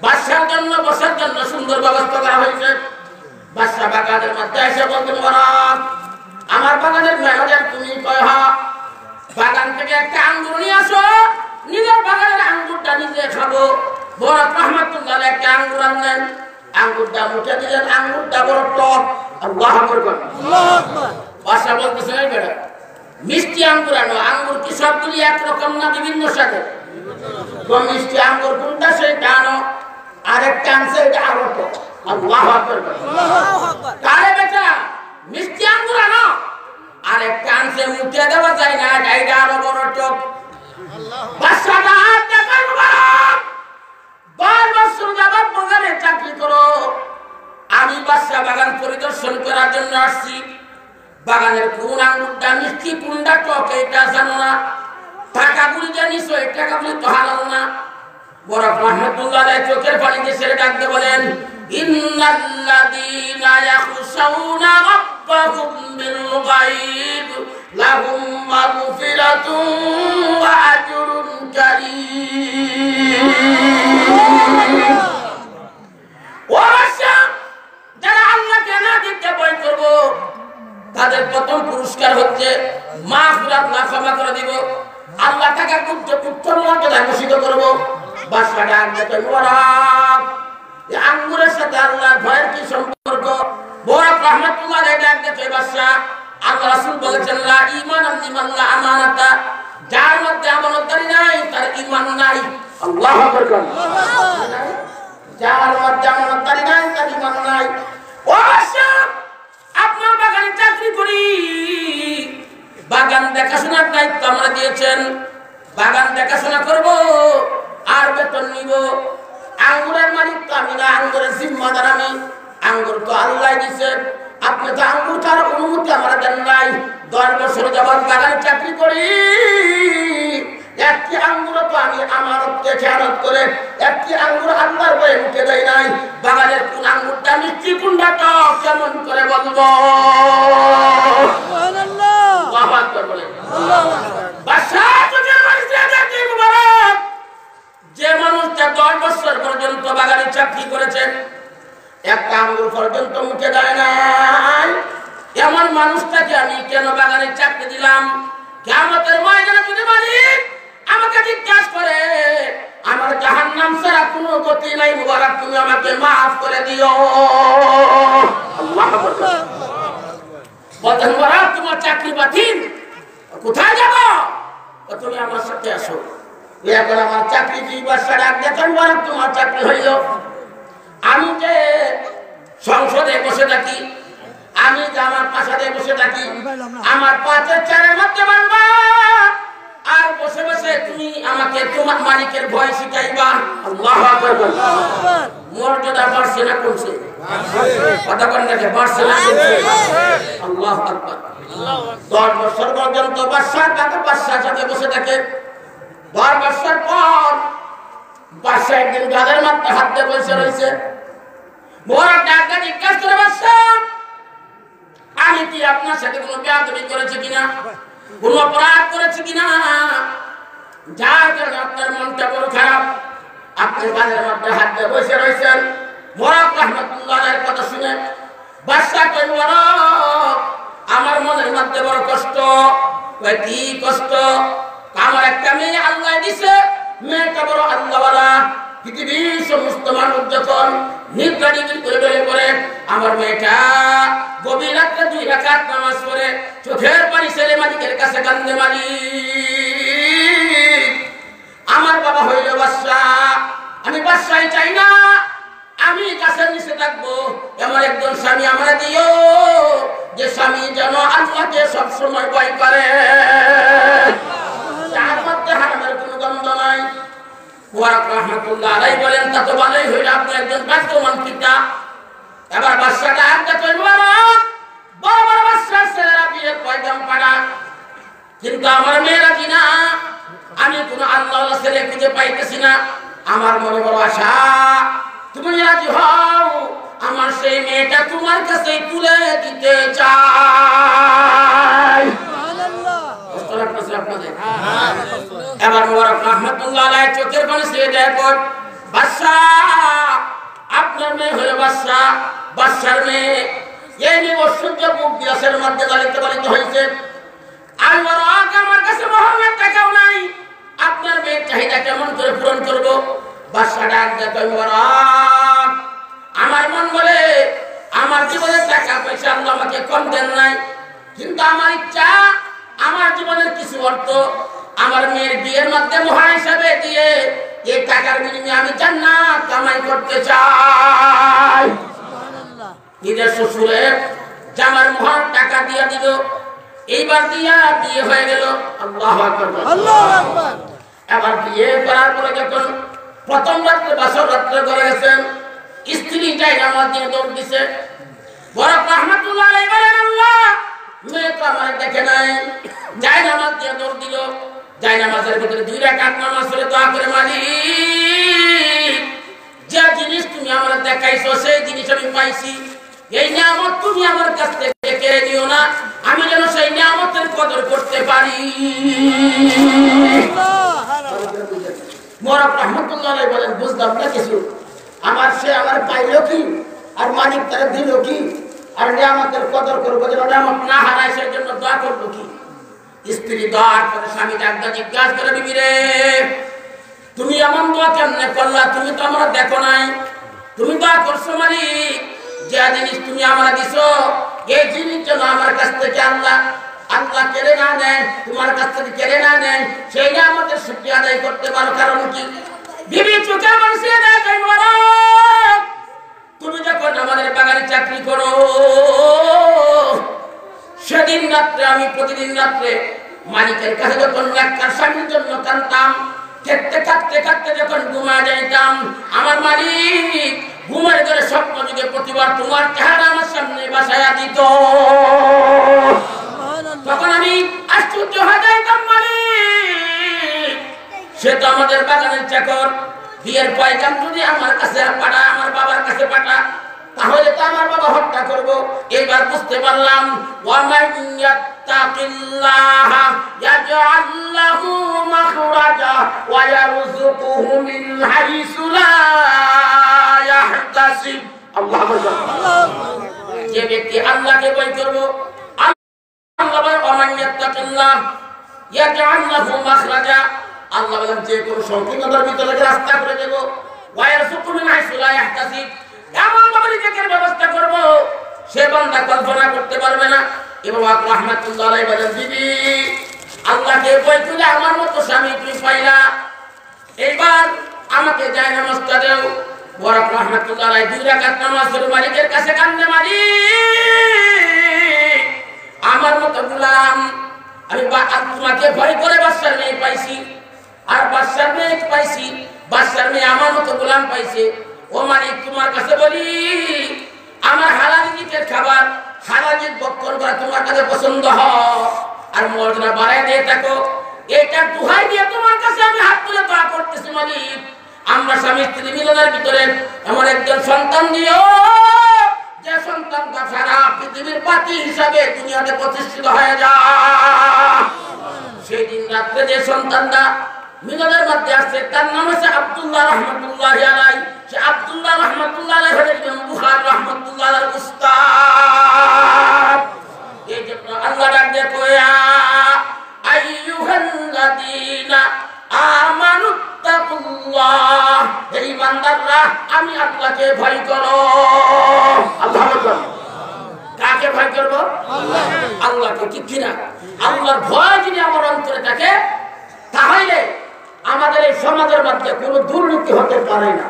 বাদশার জন্য বসার জন্য সুন্দর ব্যবস্থা করা হয়েছে। বাদশা বাগানের মধ্যে এসে বলতে, মুবারক আমার বাগানের ম্যানেজার তুমি? কয় হ্যাঁ। বাগান থেকে একটা আঙ্গুর নিয়ে আসো, নিজের বাগানের আঙ্গুরটা নিজে খাবো। বড় রহমাতুল্লাহ একটা আঙ্গুর আনলেন, আঙ্গুরটা মুখে দিলেন, আঙ্গুরটা বড় টক। আল্লাহু আকবার, আল্লাহু আকবার। ভাষা বলতেছে এই বেটা, মিষ্টি আঙ্গুর আনো। আঙ্গুর কি সবগুলি একরকম না বিভিন্ন স্বাদের? তো মিষ্টি আঙ্গুর কোনটা সেটা আনো, আরেকটা আনছে এটা আরো টক। আল্লাহু আকবার, আল্লাহু আকবার। কারে বেটা মিষ্টি আঙ্গুর আনো, আরেকটা আনছে মুখে দেওয়া যায় না, এটা আরো বড় টক। বাদশাটা হাত দেখার মুবারক, 12 বছর যাবত বাগানে চাকরি করো, আমি বাদশা বাগান পরিদর্শন করার জন্য আসছি। বাগানের কোন আঙ্গুরটা মিষ্টি কোনটা টক এটা জানো না, টাকাগুলি জানিস, এই টাকাগুলি তো হালাল না। বড় রহমাতুল্লাহ চোখের পানিতে ছেড়ে ডাকতে বলেন, ইন্নাল্লাযীনা ইয়াখশাউনা রাব্বাহুম বিল গায়ব লাহুম মাগফিরাতুন ওয়া আজরুন কারীম। ওয়াশা যারা আল্লাহকে না দেখতে ভয় করব, তাদের প্রথম পুরস্কার হচ্ছে মাগফিরাত, না ক্ষমা করে দিব, আল্লাহ তাকে উত্তম মর্যাদা ঘোষিত করব। বাদশাটা আঙ্গুরটা মুবারক, এই আঙ্গুরের সাথে আল্লাহর ভয়ের কি সম্পর্ক? বড় রহমাতুল্লাহ ডাকতে বাদশা, আল্লাহ রাসূল বলেছেন লা ঈমানা লিমান লা আমানাতা, যার মধ্যে আমানতদারি নাই তার ঈমান নাই। আল্লাহু আকবার, যার মধ্যে আমানতদারি নাই তার ঈমান নাই। ও বাদশা, আপনার বাগানে চাকরি করি, বাগান দেখাশোনার দায়িত্ব আমরা দিয়েছেন, বাগান দেখাশোনা করব আর বেতন নিব। আঙ্গুরের মালিক তো আমি না, আঙ্গুরের জিম্মাদার আমি। আঙ্গুর তো আল্লাহ দিয়েছেন, আপনি তো আঙ্গুর খাওয়ার অনুমতি আমরা দেন নাই। 10 বছর যাবত বাগানে চাকরি করি, একটি আঙ্গুর তো আমি আমানতকে খেয়ানত করে একটি আঙ্গুর আল্লাহর বয়ে মুখে দেয় নাই। বাগানের কোন আঙ্গুরটা মিষ্টি কোনটা টক কেমন করে বলবো? আল্লাহু আকবার বলে। বাদশা চোখের পানি ছেড়ে ডাকতে মুবারক, যে মানুষটা 10 বছর পর্যন্ত বাগানে চাকরি করেছেন, একটা আঙ্গুর পর্যন্ত মুখে দেয় নাই, এমন মানুষটাকে আমি কেন বাগানে চাকরি দিলাম? কিয়ামতের ময়দানে যদি মালিক আমাকে জিজ্ঞাসা করে, আমার জাহান্নাম ছাড়া কোনো গতি নাই, মুবারক তুমি আমাকে মাফ করে দিও। আল্লাহু আকবার। বলেন মুবারক তোমার চাকরি বাতিল, কোথায় যাব? তুমি আমার সাথে আসো। এখন আমার চাকরি কি? বাদশা ডাক দেখেন, মুবারক তোমার চাকরি হইল। আমি যে সংসদে বসে থাকি, আমি যে আমার প্রাসাদে বসে থাকি, আমার পাঁচের চারের মধ্যে বানবা, আর বসে বসে তুমি আমাকে তোমার মালিকের ভয় শিখাইবা। আল্লাহু আকবার। মর্যাদা বাড়ছে না কমছে? কথা বলেন না, বাড়ছে না কমছে? আল্লাহু আকবার। 10 বছর পর্যন্ত বাদশার সাথে বসে থাকে। 10 বছর পর বাদশা একদিন গাদের মাথায় হাত দিয়ে বসে রয়েছে। বড় ডাক্তার জিজ্ঞাসা করে, বাদশা আমি কি আপনার সাথে কোনো বেয়াদবি করেছি কিনা, কোনো অপরাধ করেছি কিনা, যার কারণে আপনার মনটা বড় খারাপ? আপনি গাদের মাথায় হাত দিয়ে বসে রয়েছেন। বড় রহমাতুল্লাহের কথা শুনে বাদশা কই, বড় আমার মনের মধ্যে বড় কষ্ট। কি কষ্ট? আমার একটা মেয়ে আল্লাহ দিছে, মেয়েটা বড় আল্লাহওয়ালা। পৃথিবীর সমস্ত মানুষ যখন নির্গাড়ি করে বেড়ে পড়ে, আমার মেয়েটা গভীর রাত্রে 2 রাকাত নামাজ পড়ে চোখের পানি ছেলে মালিকের কাছে কান্দে, মালিক আমার বাবা হইল বাদশা, আমি বাদশাই চাই না, আমি কাছে নিচে থাকবো, এমন একজন স্বামী আমরা দিও, যে স্বামী যেন আল্লাহকে সবসময় ভয় করে, যার মধ্যে হারামের কোনো গন্ধ নাই। মুবারক রহমাতুল্লাহ আলাইহি বলেন, তা তো ভালোই হইল, আপনি একজন ভাগ্যবান পিতা। এবার বাদশাটা একটা কই, মুবারক বড় বড় বাদশার ছেলেরা বিয়ের পয়গাম পাড়া, কিন্তু আমার মেয়েরা কিনা আমি কোনো আল্লাহওয়ালা ছেলে খুঁজে পাইতেছি না। আমার মনে বড় আশা, তুমি রাজি হও, আমার সেই মেয়েটা তোমার কাছে তুলে দিতে চাই। এবার মুবারক রহমাতুল্লাহ আলাইহি চোখের পানি ছেড়ে দেখো, বাদশা আপনার মেয়ে হলো বাদশা, বাদশার মেয়ে, এই নিয়ে ঐশ্বর্য মুখ বিলাসের মধ্যে লালিত পালিত হয়েছে। আমি বড় আমার কাছে মোহাম্মদ টাকাও নাই, আপনার মেয়ের চাহিদা কেমন করে পূরণ করব? বাদশা ডাক দেয়, বড় আমার মন বলে আমার জীবনের টাকা পয়সা আল্লাহ আমাকে কম দেন নাই, কিন্তু আমার ইচ্ছা আমার জীবনের কিছু অর্থ আমার মেয়ের বিয়ের মধ্যে মহান হিসাবে দিয়ে এই টাকার বিনিময়ে আমি জান্নাত কামাই করতে চাই। নিজের শ্বশুরের জামার মহান টাকা দিয়ে দিল, এইবার দিয়া বিয়ে হয়ে গেল। আল্লাহু আকবার, আল্লাহু আকবার। এবার বিয়ে করার পরে যখন প্রথম রাত্রে বাসর রাত্রে করে গেছেন, স্ত্রী যাই নামাজ দিয়ে দৌড় দিছে। বড় রহমাতুল্লাহ আলাইহি বলেন, আল্লাহ মেয়ে তো আমার দেখে নাই, যাই নামাজ দিয়ে দৌড় দিল। যাই নামাজের ভিতরে 2 রাকাত নামাজ পড়ে দোয়া করে, মালিক যে জিনিস তুমি আমার দেখাইছো সেই জিনিস আমি পাইছি, এই নিয়ামত তুমি আমার কাছ থেকে কেড়ে নিও না, আমি যেন সেই নিয়ামতের কদর করতে পারি। বড় রহমাতুল্লাহ আলাইহি বলেন, বুঝলাম না কিছু, আমার সে আমার পাইল কি, আর মালিক তারা দিল কি, আর নিয়ামতের কদর করবো যেন নিয়ামত না হারায় সেই জন্য দোয়া করবো কি? স্ত্রী দোয়ার পরে স্বামী ডাকটা জিজ্ঞাসা করে, বিবি রে তুমি এমন দোয়া কেমনে করলা? তুমি তো আমরা দেখো নাই, তুমি দোয়া করছো মালিক যে জিনিস তুমি আমরা দিছো এই জিনিস যেন আমার কাছ থেকে আল্লাহ কেড়ে না নেয়, তোমার কাছ থেকে কেড়ে না নেয়, সেইটা আমাদের শুকরিয়া আদায় করতে পারো। কারণ কি? বিবি চোখে বসে দেখে, তুমি যখন আমাদের বাগানে চাকরি করো সেদিন রাত্রে আমি প্রতিদিন রাত্রে মালিকের কাছে যখন একটা স্বামীর জন্য কাঁদতাম, কাঁদতে কাঁদতে কাঁদতে যখন ঘুমা যাইতাম, আমার মালিক ঘুমের ঘরে স্বপ্ন যুগে প্রতিবার তোমার চেহারা আমার সামনে বাসায়া দিত। তখন আমি আশ্চর্য হয়ে যাইতাম, মালিক সে তো আমাদের বাগানের চাকর, বিয়ের পয়গাম যদি আমার কাছে পাঠা, আমার বাবার কাছে পাঠা, তাহলে তো আমার বাবা হত্যা করবো। এইবার বুঝতে পারলাম, ওয়ামান ইয়াত্তাকিল্লাহ ইয়াজআল লাহু মাখরাজা ওয়া ইয়ারযুকুহু মিন হাইসু লা ইয়াহতাসিব। আল্লাহু আকবার। যে ব্যক্তি আল্লাহকে ভয় করবে, আল্লাহ বলেন ওয়ামান ইয়াত্তাকিল্লাহ ইয়াজআল লাহু মাখরাজা, আল্লাহ বলেন যে কোনো সংকীর্ণতার ভিতরে রাস্তা করে দেব, ওয়া ইয়ারযুকুহু মিন হাইসু লা ইয়াহতাসিব, এমন ভাবে রিজিকের ব্যবস্থা করব সে বান্দা কল্পনা করতে পারবে না। এবং রহমাতুল্লাহ আলাইহি বলেন, বিবি আল্লাহকে ভয় করলে আমার মতো স্বামী তুমি পাইলা, এইবার আমাকে জায়নামাজটা দাও। বড় রহমাতুল্লাহ আলাইহি 2 রাকাত নামাজ পড়ে মালিকের কাছে কান্দে, মালিক আমার মতো গোলাম আমি তোমাকে ভয় করে বাদশার মেয়ে পাইছি, আর বাদশার মেয়ে পাইছি, বাদশার মেয়ে আমার মতো গোলাম পাইছে। ও মালিক তোমার কাছে বলি, আমার হালাল রিজিকের খাবার হালাল রিজিক ভক্ষণ করা তোমার কাছে পছন্দ হয়, আর মর্যাদা বাড়ায় দিয়ে থাকো, এটা দুহাই দিয়ে তোমার কাছে আমি হাত তুলে দোয়া করতেছি মালিক, আমরা স্বামী স্ত্রী মিলনের ভিতরে এমন একজন সন্তান দিও যে সন্তানটা সারা পৃথিবীর পাতি হিসাবে দুনিয়াতে প্রতিষ্ঠিত হয়ে যায়। সেই দিন রাত্রে যে সন্তানটা মিলনের মধ্যে আসছে তার নাম হচ্ছে আব্দুল্লাহ রহমাতুল্লাহ আলাইহি। সে আব্দুল্লাহ রহমাতুল্লাহ আলাইহি হলেন ইমাম বুখারী রহমাতুল্লাহ আলাইহির উস্তাদ। এই জন্য আল্লাহ ডাক দিয়ে কয়া, আইয়ুহাল্লাযীনা আমানুত্তাকুল্লাহ, হে ইমানদাররা আমি আল্লাহকে ভয় করো। আল্লাহু আকবার। কাকে ভয় করব? আল্লাহকে। ঠিক কিনা? আল্লাহর ভয় যদি আমার অন্তরে থাকে তাহলে আমাদের এই সমাজের মধ্যে কোনো দুর্নীতি হতে পারে না।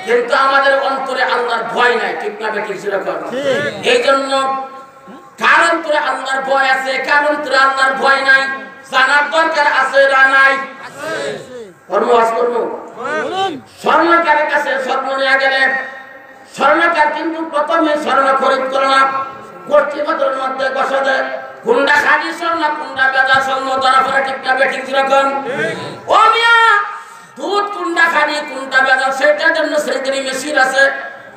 কিন্তু আমাদের অন্তরে আল্লাহর ভয় নাই। ঠিক না? এই জন্য কার অন্তরে আল্লাহর ভয় আছে, কার অন্তরে আল্লাহর ভয় নাই জানার দরকার আছে না নাই? স্বর্ণকারের কাছে স্বর্ণ নিয়ে গেলে স্বর্ণকার কিন্তু প্রথমে স্বর্ণ খরিদ করে না, কর্তৃপক্ষের মধ্যে বসা দেয় কোনটা খাঁটি স্বর্ণ কোনটা বেজা স্বর্ণ ধরা পড়ে। ঠিক না? ঠিক কিরকম? ও মিয়া, দুধ কোনটা খাঁটি কোনটা বেজা সেটার জন্য সেখানে মেশিন আছে।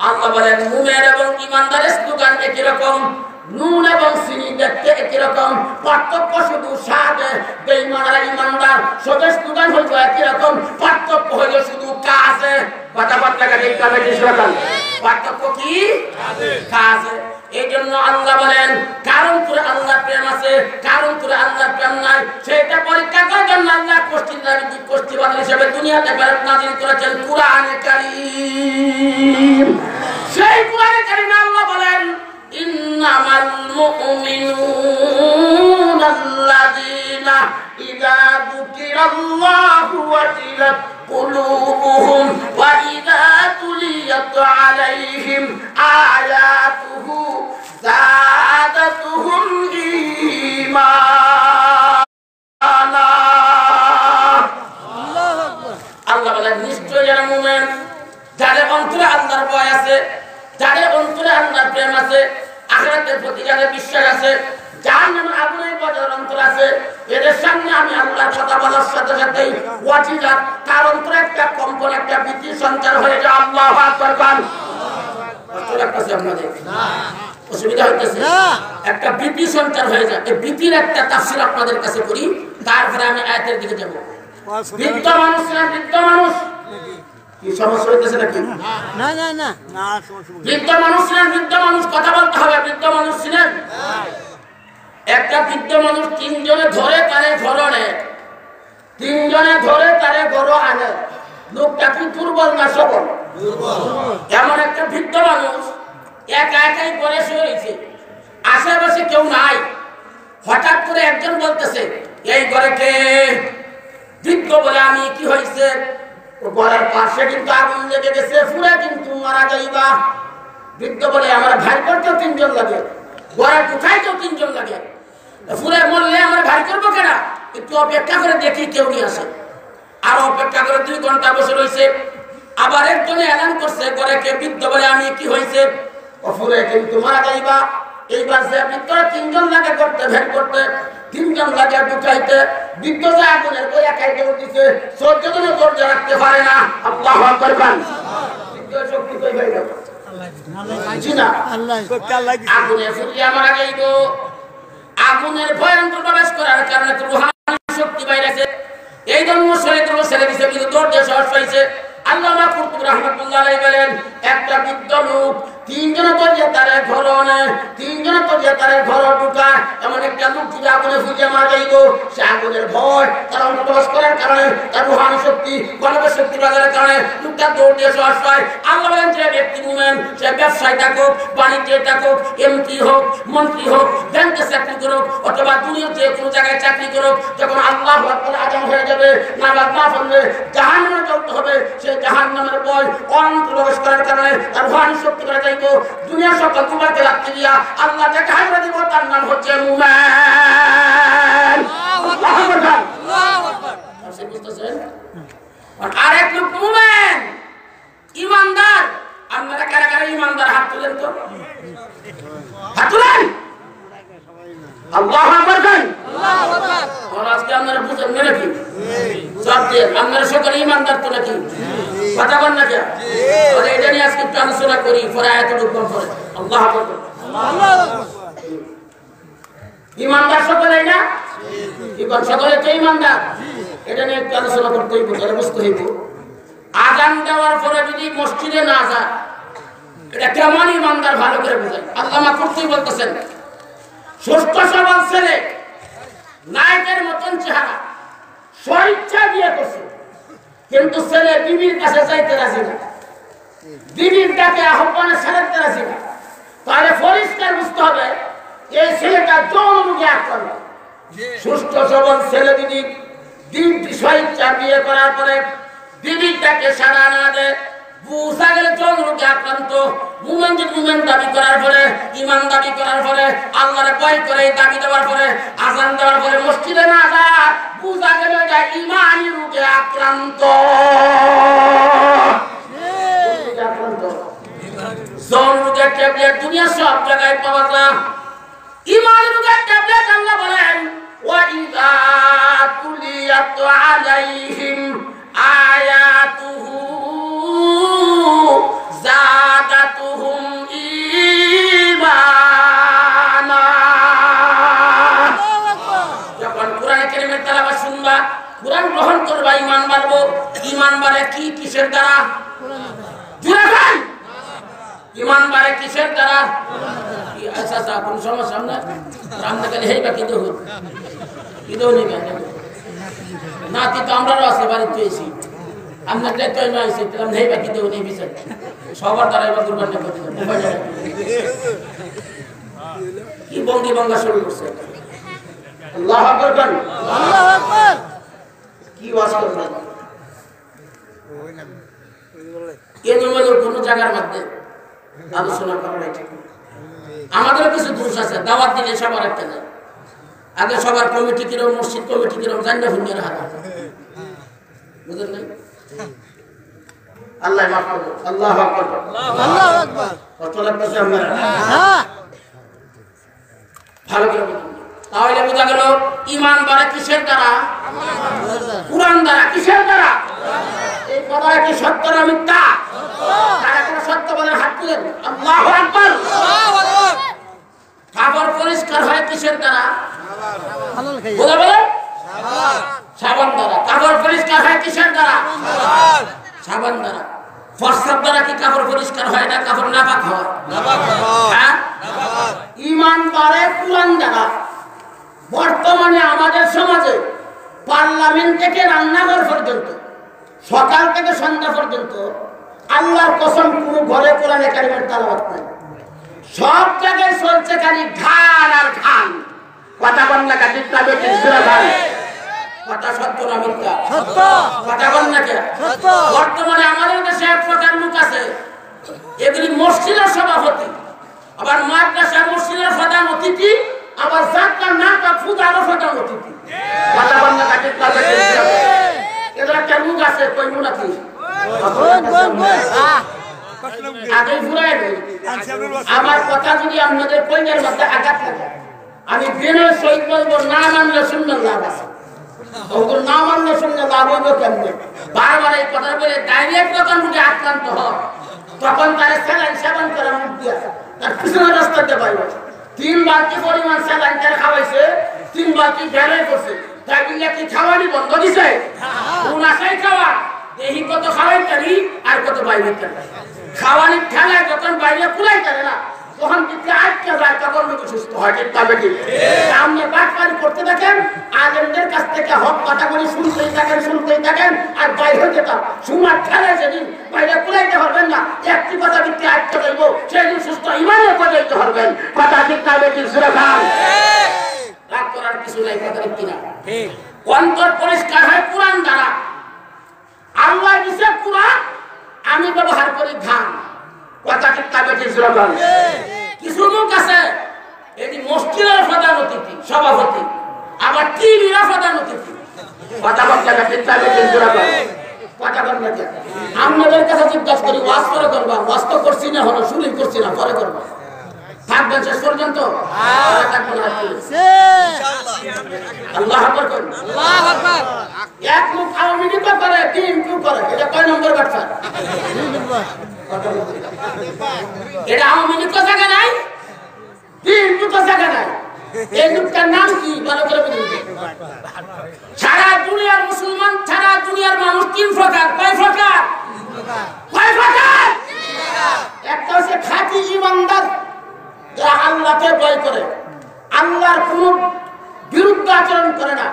আল্লাহ বলেন মুমিন এবং ইমানদারের দোকান একই রকম, নুন এবং চিনি দেখতে একই রকম, পার্থক্য শুধু স্বাদে। বেঈমানরা ইমানদার স্বদেশ দোকান হইতো একই রকম, পার্থক্য হইল শুধু কাজে। কথা বার্তা কাটে কামে কি রকম পার্থক্য কি? কাজে। এই জন্য আল্লাহ বলেন কারণ করে আল্লাহ প্রেম আছে, কারণ করে আল্লাহ প্রেম নাই, সেটা পরীক্ষা করার জন্য আল্লাহ কষ্টি বাদল হিসেবে দুনিয়াতে ফেরত নাযিল করেছেন কুরআনে কারীম। সেই কুরআনে কারীমে আল্লাহ বলেন ইন্নামাল মুমিনুনা আল্লাযীনা ইযা যুকিরাল্লাহু ওয়াজিলাত قلوبهم وإذا تليت عليهم آياته زادتهم إيمانا আল্লাহ বলেন নিশ্চয় যারা মুমিন, যাদের অন্তরে আল্লাহর ভয় আছে, যাদের অন্তরে আল্লাহর প্রেম আছে, আখিরাতের প্রতি যাদের বিশ্বাস আছে, জাহান্নামের আগুনের ভয় অন্তর আছে, এদের সামনে আমি আল্লাহর কথা বলার সাথে সাথেই ওয়াজিলাত তার অন্তরে একটা কম্পন, একটা ভীতি সঞ্চার হয়ে যায়। আল্লাহু আকবার গান অসুবিধা হইতেছে, একটা ভীতি সঞ্চার হয়ে যায়। এই ভীতির একটা তাফসীর আপনাদের কাছে করি, তারপরে আমি আয়াতের দিকে যাব। বৃদ্ধ মানুষ না, বৃদ্ধ মানুষ কি সমস্যা হইতেছে নাকি? না না না না, বৃদ্ধ মানুষ না, বৃদ্ধ মানুষ কথা বলতে হবে। বৃদ্ধ মানুষ ছিলেন, একটা বৃদ্ধ মানুষ তিনজনে ধরে তারে ঘরে, তিনজনে ধরে তারে ঘরে আনে। লোকটা কি দুর্বল না সবল? এমন একটা বৃদ্ধ মানুষ একা একাই ঘরে শুয়ে রয়েছে, আশেপাশে কেউ নাই। হঠাৎ করে একজন বলতেছে এই ঘরে কে? বৃদ্ধ বলে আমি। কি হয়েছে? ঘরের পাশে কিন্তু আগুন লেগে গেছে, পুরা কিন্তু মারা যাইবা। বৃদ্ধ বলে আমার ভাই করতেও তিনজন লাগে, ঘরে ঢুকাইতেও তিনজন লাগে, পুরে মরলে আমার ভাই করবো কেন? একটু অপেক্ষা করে দেখি কেউ নিয়ে আসে। আর অপেক্ষা করে 2 ঘন্টা বসে রয়েছে। আবার একজনে এলান করছে ঘরে কে? বৃদ্ধ বলে আমি। কি হয়েছে? পুরে কিন্তু মারা যাইবা। এইবার যে ভিতরে 3 জন লাগে করতে, ভেট করতে 3 জন লাগে ঢুকাইতে। বৃদ্ধ যে আগুনের বই একাই কেউ দিচ্ছে, 14 জনে ধৈর্য রাখতে পারে না। আল্লাহু আকবার গান বৃদ্ধ শক্তি কই পাইল? আগুনে ফুলিয়া মারা যাইব। আগুনের ভয়ঙ্কর প্রবেশ করার কারণে রুহানি শক্তি বাইরেছে। এই জন্য শরীয়তের ছেড়ে দিছে, কিন্তু ধৈর্য সাহস পাইছে। আল্লামা কুরতুবী রাহমাতুল্লাহ আলাইহি বলেন একটা বৃদ্ধ লোক 3 জন ধরিয়া তারে ঘর আনে, 3 জন ধরিয়া তারে ঘর ঢুকায়। এমন একটা লোক যদি আগুনে ফুলিয়া মারা যাইব, সে আগুনের ভয় তার অন্তরে প্রবেশ করার কারণে, তার রুহানি শক্তি কলবের শক্তি বাজারের কারণে লোকটা দৌড় দিয়ে সাহস পায়। আল্লাহ বলেন যে ব্যক্তি মুমিন, সে ব্যবসায় থাকুক, বাণিজ্যে থাকুক, এমপি হোক, মন্ত্রী হোক, ব্যাংকে চাকরি করুক, অথবা দুনিয়ার যে কোনো জায়গায় চাকরি করুক, যখন আল্লাহু আকবার আযান হয়ে যাবে, নামাজ না পড়লে জাহান্নামে চলতে হবে, সে জাহান্নামের ভয় অন্তরে প্রবেশ করার কারণে তার রুহানি শক্তি বেড়ে যাইব। দুনিয়ার সকল গুনাহকে রাখতে গিয়া আল্লাহ যাকে হাজরা দিব তার নাম হচ্ছে মুমিন। আল্লাহু আকবার। আপনি বুঝতেছেন? আর এক লোক মুমিন, ঈমানদার। আপনারা কারা কারা ঈমানদার? হাত তুলেন তো, হাত তুলেন। আল্লাহু আকবার গান। আল্লাহু আকবার। আর আজকে আপনারা বুঝেন নাকি? সব দিয়ে আপনারা সকলে ঈমানদার তো নাকি? কথা বল না কেন? আরে এটা নিয়ে আজকে একটু আলোচনা করি, পরে আয়াতটুকু কম পড়ে। আল্লাহু আকবার। আল্লাহু আকবার। ঈমানদার সকলে না? কি কোন সকলে তো ঈমানদার? এটা নিয়ে একটু আলোচনা করতে হইব, তাহলে বুঝতে হইব। আযান দেওয়ার পরে যদি মসজিদে না যায়, এটা কেমন ঈমানদার? ভালো করে বুঝেন। আল্লামা কুরতুবী বলতেছেন সুস্থ সবল ছেলে, নায়কের মতন চেহারা, স্বইচ্ছা বিয়ে করছে, কিন্তু ছেলে বিবির কাছে যাইতে রাজি না, বিবির ডাকে আহ্বানে ছাড়তে রাজি না। তাহলে পরিষ্কার বুঝতে হবে এই ছেলেটা যৌন রোগে আক্রান্ত। সুস্থ সবল ছেলে যদি দিনটি স্বইচ্ছা বিয়ে করার পরে বিবির ডাকে সাড়া না দেয়, বুঝা গেলে যৌন রোগে আক্রান্ত। মুমিন যদি মুমিন দাবি করার পরে, ঈমান দাবি করার পরে, আল্লাহরে ভয় করে দাবি দেওয়ার পরে, আযান দেওয়ার পরে মসজিদে না যায়, বুঝা গেল এটা ঈমানি রোগে আক্রান্ত। যৌন রোগের ট্যাবলেট দুনিয়া সব জায়গায় পাওয়া যায়। ঈমানি রোগের ট্যাবলেট আল্লাহ বলেন ওয়াইযা তুলিয়াত আলাইহিম আয়াতুহু যাদাতুহুম ঈমানা। যখন কোরআন কারীমের তেলাওয়াত শুনবা, কোরআন গ্রহণ করবা, ঈমান বাড়বো। ঈমান বাড়ে কি? কিসের দ্বারা? জোরে বলেন। ইমান বাড়ে কিসের দ্বারা? আচ্ছা আচ্ছা, কোন সমস্যা না, রান্না গেলে হেই বা কি দেব, কি দেব নেই নাতি তো আমরাও আছে বাড়িতে এসি, আপনার দায়িত্ব আইসি, হেই বা কি দেব নেই বিচার সবার দ্বারা এবার দুর্বন্ধ করতে কি বঙ্গি বঙ্গা শুরু করছে। আল্লাহু আকবার, আল্লাহু আকবার। কি ওয়াজ করবেন? কোন জায়গার মধ্যে আলোচনা করা ঠিক না। আমাদেরও কিছু দোষ আছে, দাওয়াত দিলে সবার একটা যায়, আগে সবার কমিটি কিরম, মসজিদ কমিটি কিরম জান্না ভিন্নের হাত, বুঝলেন নাই? আল্লাহ মাফ করুন। আল্লাহু আকবার, আল্লাহু আকবার। কত লাগছে আপনারা? হ্যাঁ, ভালো করে বলুন। তাহলে বোঝা গেল ঈমান বাড়ে কিসের দ্বারা? কুরআন দ্বারা। কিসের দ্বারা? এই কথা কি সত্য না মিথ্যা? যারা কোন সত্য বলেন হাত তুলেন। আল্লাহু আকবার, আল্লাহু আকবার। কাপড় পরিষ্কার হয় কিসের দ্বারা? হালাল খাইয়া। বলে বলে সাবান দ্বারা। কাপড় পরিষ্কার হয় কিসের দ্বারা? সাবান দ্বারা। প্রস্রাব দ্বারা কি কাপড় পরিষ্কার হয় না? কাপড় নাপাক হয়। হ্যাঁ, ঈমান বাড়ে কুরআন দ্বারা। বর্তমানে আমাদের সমাজে পার্লামেন্ট থেকে রান্নাঘর পর্যন্ত, সকাল থেকে সন্ধ্যা পর্যন্ত আল্লাহর কসম কোন ঘরে কোরআনে কারিমের তেলাওয়াত নাই। সব জায়গায় চলছে খালি গান আর গান। কথা বল না কাটি তবে কিসরা গান। কথা সত্য না মিথ্যা? সত্য। কথা বল না কে? সত্য। বর্তমানে আমাদের দেশে এক প্রকার লোক আছে, এগুলি মসজিদের সভাপতি, আবার মাদ্রাসা মসজিদের প্রধান অতিথি, আবার যাত্রা নাকা পূজারও প্রধান অতিথি। কথা বল না কাটি তবে কিসরা গান। এদের একটা লোক আছে, কই মুনাফি আগে ঘুরাই দেয়। আমার কথা যদি আপনাদের কইনের মধ্যে আঘাত লাগে, আমি দিনের সহিত বলবো, না মানলে সুন্দর লাভ আছে, ওগুলো না মানলে সুন্দর লাভ হইব কেমনে? বারবার এই কথা বলে ডাইরেক্ট যখন মুখে আক্রান্ত হয়, তখন তার স্যালাইন সেবন করে মুখ দিয়া তার পিছনে রাস্তাতে পাইবে। 3 বালতি পরিমাণ স্যালাইন তার খাওয়াইছে, 3 বালতি বেড়াই করছে, তাই বলে কি খাওয়ানি বন্ধ দিছে? কোন আশায় খাওয়া এই কত খাওয়াই পারি আর কত বাইরে খাওয়ানি খেলায় যখন বাইরে কুলাই করে না, তখন কিন্তু আটকে যায়, তখন লোক সুস্থ হয়। ঠিক তবে কি সামনে বাটপারি করতে থাকেন, আলেমদের কাছ থেকে হক কথা বলে শুনতেই থাকেন, আর বাইরে যেতাম সুমার খেলায় যেদিন বাইরে কুলাইতে পারবেন না, একটি কথা ভিত্তি আটকে দেব, সেদিন সুস্থ ইমানে পড়াইতে পারবেন। কথা ঠিক তবে কি সুরা খান? রাগ করার কিছু নাই, কথা ঠিক না? অন্তর পরিষ্কার হয় কুরআন দ্বারা। আল্লাহ দিছে কুরআন, আমি ব্যবহার করি ধান। কথা ঠিক তবে কি সুরা খান? কিছু লোক আছে, এটি মসজিদের প্রধান অতিথি, সভাপতি, আবার টিভির প্রধান অতিথি। কথা বলতে ঠিক তবে কি সুরা খান? কথা বলতে আপনাদের কাছে জিজ্ঞাসা করি, ওয়াজ করে করবা? ওয়াজ তো করছি না, হলো শুরু করছি না, পরে করবা। থাকবেন শেষ পর্যন্ত? আল্লাহু আকবার করুন। আল্লাহু আকবার। এক লোক আওয়ামী লীগ করে, টিএমকিউ করে, এটা কয় নম্বর ব্যবসা? এটা আওয়ামী লীগ জায়গা নাই, টিএমকিউ জায়গা নাই। এই লোকটার নাম কি ভালো করে বলুন। সারা দুনিয়ার মুসলমান, সারা দুনিয়ার মানুষ 3 প্রকার। কয় প্রকার? কয় প্রকার? একটা হচ্ছে খাঁটি ঈমানদার, যারা আল্লাহকে ভয় করে, আল্লাহর কোন বিরুদ্ধ আচরণ করে না,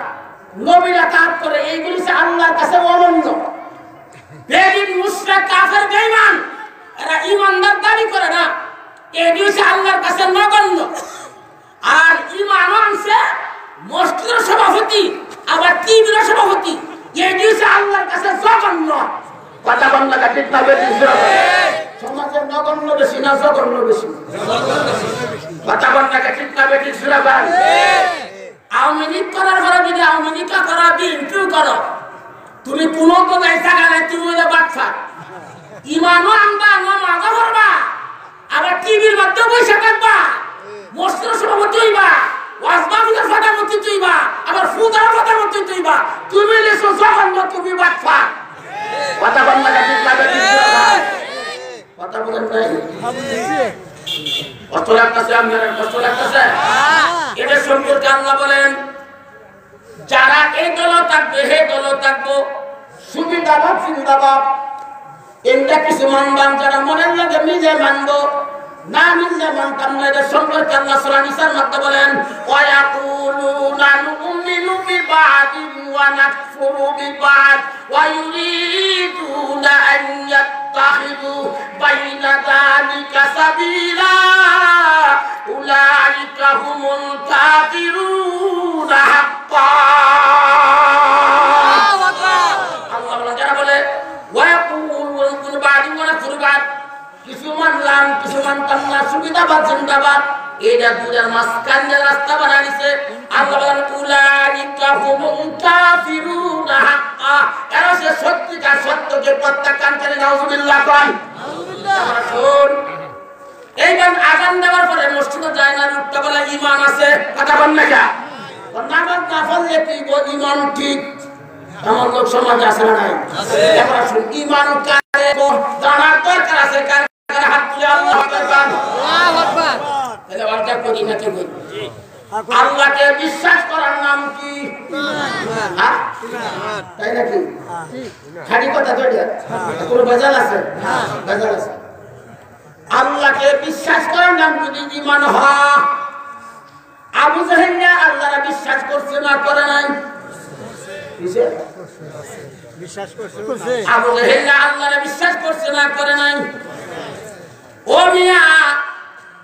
নবীর আতাত করে, এইগুলি হচ্ছে আল্লাহর কাছে অনন্য। বেঈমান, মুশরিক, কাফের, বেঈমান, এরা ঈমানদার দাবি করে না, এগুলি হচ্ছে আল্লাহর কাছে নগণ্য। আর ঈমান আনছে মসজিদের সভাপতি, আবার টিভির সভাপতি, এগুলি হচ্ছে আল্লাহর কাছে জঘন্য। কথা বললে ঠিক তবে সমাজের নগণ্য বেশি না জঘন্য বেশি? কথা বললে ঠিক তবে ঠিক সুরা খান? আওয়ামী লীগ করার পরে যদি আওয়ামী লীগ করা বিএনপিও করো, তুমি কোনো তো জায়গা নাই, তুমি হইলে বাচ্চা। ইমানও আনবা, নামাজও পড়বা, আবার টিভির মধ্যে বসে থাকবা, মসজিদের সভাপতি হইবা, ওয়াজ মাহফিলের প্রধানমন্ত্রী হইবা, আবার ফুদার প্রধানমন্ত্রী হইবা, তুমি লেছো জঘন্য, তুমি বাচ্চা। কথা বললে ঠিক তবে ঠিক সুরা খান? কথা বলেন নাই? কষ্ট লাগতেছে আপনার? কষ্ট লাগতেছে? এটা সম্পর্কে আল্লাহ বলেন, যারা এই দল থাকবে, হে দল থাকবো, সুবিধাবাদ জিন্দাবাদ, এনটা কিছু মানবান যারা মনের লাগে মিলে মানবো না মিললে মানতাম না। এদের সম্পর্কে আল্লাহ সূরা নিসার মধ্যে বলেন ওয়ায়াকুলুনা নুমিনু বিবাদিন ওয়া নাকফুরু বিবাদ ওয়া ইউরিদুনা আন ইয়াত্তাখিযু বাইনা যালিকা সাবিলা উলাইকা হুমুল কাফিরুনা হাক্কান। আল্লাহ বলেন যারা বলে ওয়ায়াকুলুনা বিবাদিন ওয়া নাকফুরু বিবাদ, কিছু মানলাম কিছু মানতাম না, সুবিধাবাদ জিন্দাবাদ, এটা দুটার মাঝখানে রাস্তা বানায় দিছে। আল্লাহ বলেন উলাইকা হুমুল কাফিরুনা হাক্কা, এরা সে সত্যিকার সত্যকে প্রত্যাখ্যান করে। নাউযুবিল্লাহ কন শুন। এইবার আযান দেওয়ার পরে মসজিদে যায় না, উঠতে বলে ঈমান আছে, কথা বল না কা নামাজ না পড়লে কি ঈমান ঠিক? আমার লোক সমাজ আছে না নাই? এবার শুন, ঈমান কারে জানার দরকার আছে। কার হাত তুলে আল্লাহু আকবার, আল্লাহু আকবার। তাহলে ওয়াজটা করি না কি বলি? আল্লাহকে বিশ্বাস করার নাম কি? হ্যাঁ তাই নাকি? খালি কথা তো এটা, কোনো ভেজাল আছে? ভেজাল আছে। আল্লাহকে বিশ্বাস করার নাম যদি ঈমান হয়, আবু জাহেল আল্লাহর বিশ্বাস করছে না করে নাই? বিশ্বাস করছে। আবু জাহেল আল্লাহর বিশ্বাস করছে না করে নাই? ও মিয়া,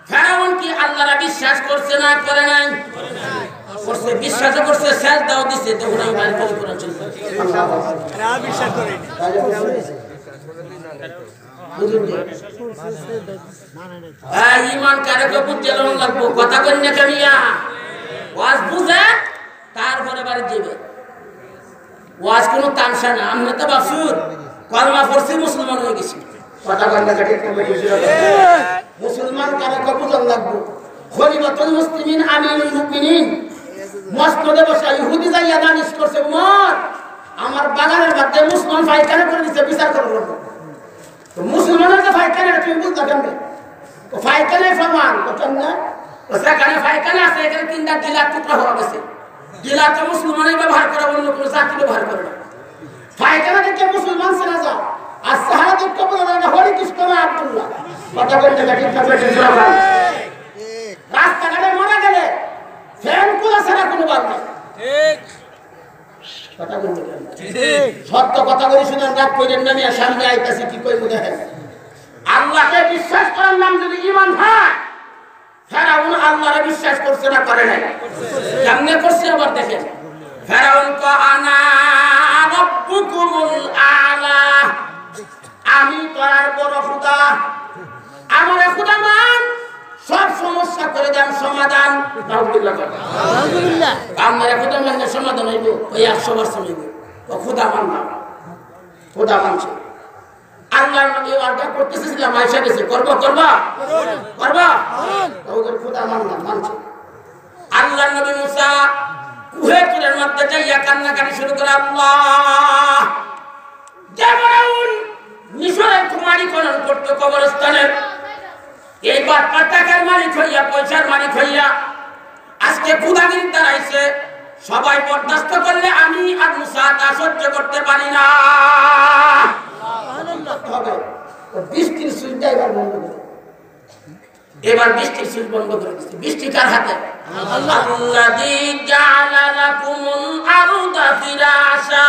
ফেরাউন কি আল্লাহর বিশ্বাস করছে না করে নাই? করছে, বিশ্বাস করছে, সেজদাও দিছে। তখন আমি বাইরে করে কোরআন চলছে না বিশ্বাস করেনি। ঈমান কারে কে বুঝতে লাগবো, কথা কই না কামিয়া। ওয়াজ বুঝে তারপরে বাড়ি যাবে। ওয়াজ কোনো তামসা না। আমরা তো বাসুর কলমা পড়ছি, মুসলমান হয়ে গেছি। কথা কই না ঠিক না বেশি না। মুসলমান কারে কে বুঝন লাগবো। খলিফাতুল মুসলিমিন আমিরুল মুমিনিন মসজিদে বসে ইহুদি যাইয়া দানিশ করছে, উমর আমার বাগানের মধ্যে মুসলমান পায়খানা করে দিছে, বিচার করব। তো মুসলমানের যে পায়খানা তুমি বুঝতে কেমনে? তো পায়খানায় সমান কথা না, সেখানে পায়খানা আছে, এখানে তিনটা গিলার টুকরা হওয়া গেছে। গিলা তো মুসলমানই ব্যবহার করে, অন্য কোনো জাতি ব্যবহার করে না। পায়খানা দেখে মুসলমান চেনা যায়, আর সাহারা দেখতে বলে না হরি কৃষ্ণ না আব্দুল্লাহ। কথা বলতে ঠিক না বেশি জোরে। রাস্তাঘাটে মারা গেলে ফ্যান খোলা ছাড়া কোনো বাদ নেই। কথা বলতে সত্য কথা বলি, শুনেন রাগ করেন না। আমি সামনে আইতাছি কি কইব দেখেন। আল্লাহকে বিশ্বাস করার নাম যদি ঈমান হয়, ফেরাউন আল্লাহরে বিশ্বাস করছে না করে নাই? কেমনে করছে আবার দেখেন। ফেরাউন কো আনা রাব্বুকুমুল আলা, আমি তোর বড় খোদা, আমার খোদা মান, সব সমস্যা করে দেন সমাধান। নাউযুবিল্লাহ আলহামদুলিল্লাহ। আমার খোদা মানে সমাধান হইব ওই 100% হইব। ও খোদা মান না, খোদা মানছে। আল্লাহর নবী ওয়াদা করতেছিলাম, আয়েশা গেছে করবা করবা করবা, ওদের খোদা মান না, মানছে। আল্লাহর নবী মুসা কুহে তুরের মধ্যে যাইয়া কান্নাকাটি শুরু করে, আল্লাহ ফেরাউন মিশরের কুমারী খনন করতে কবরস্থানের, এইবার টাকার মালিক হইয়া, পয়সার মালিক হইয়া আজকে খুদাগিরি দাঁড়াইছে। সবাই বরদাস্ত করলে আমি আর মুসা তা সহ্য করতে পারি না। বৃষ্টির সুইচটা এবার বন্ধ করে, এবার বৃষ্টির সুইচ বন্ধ করে দিচ্ছে। বৃষ্টি কার হাতে? আল্লাযী জাআলা লাকুমুল আরদা ফিরাশা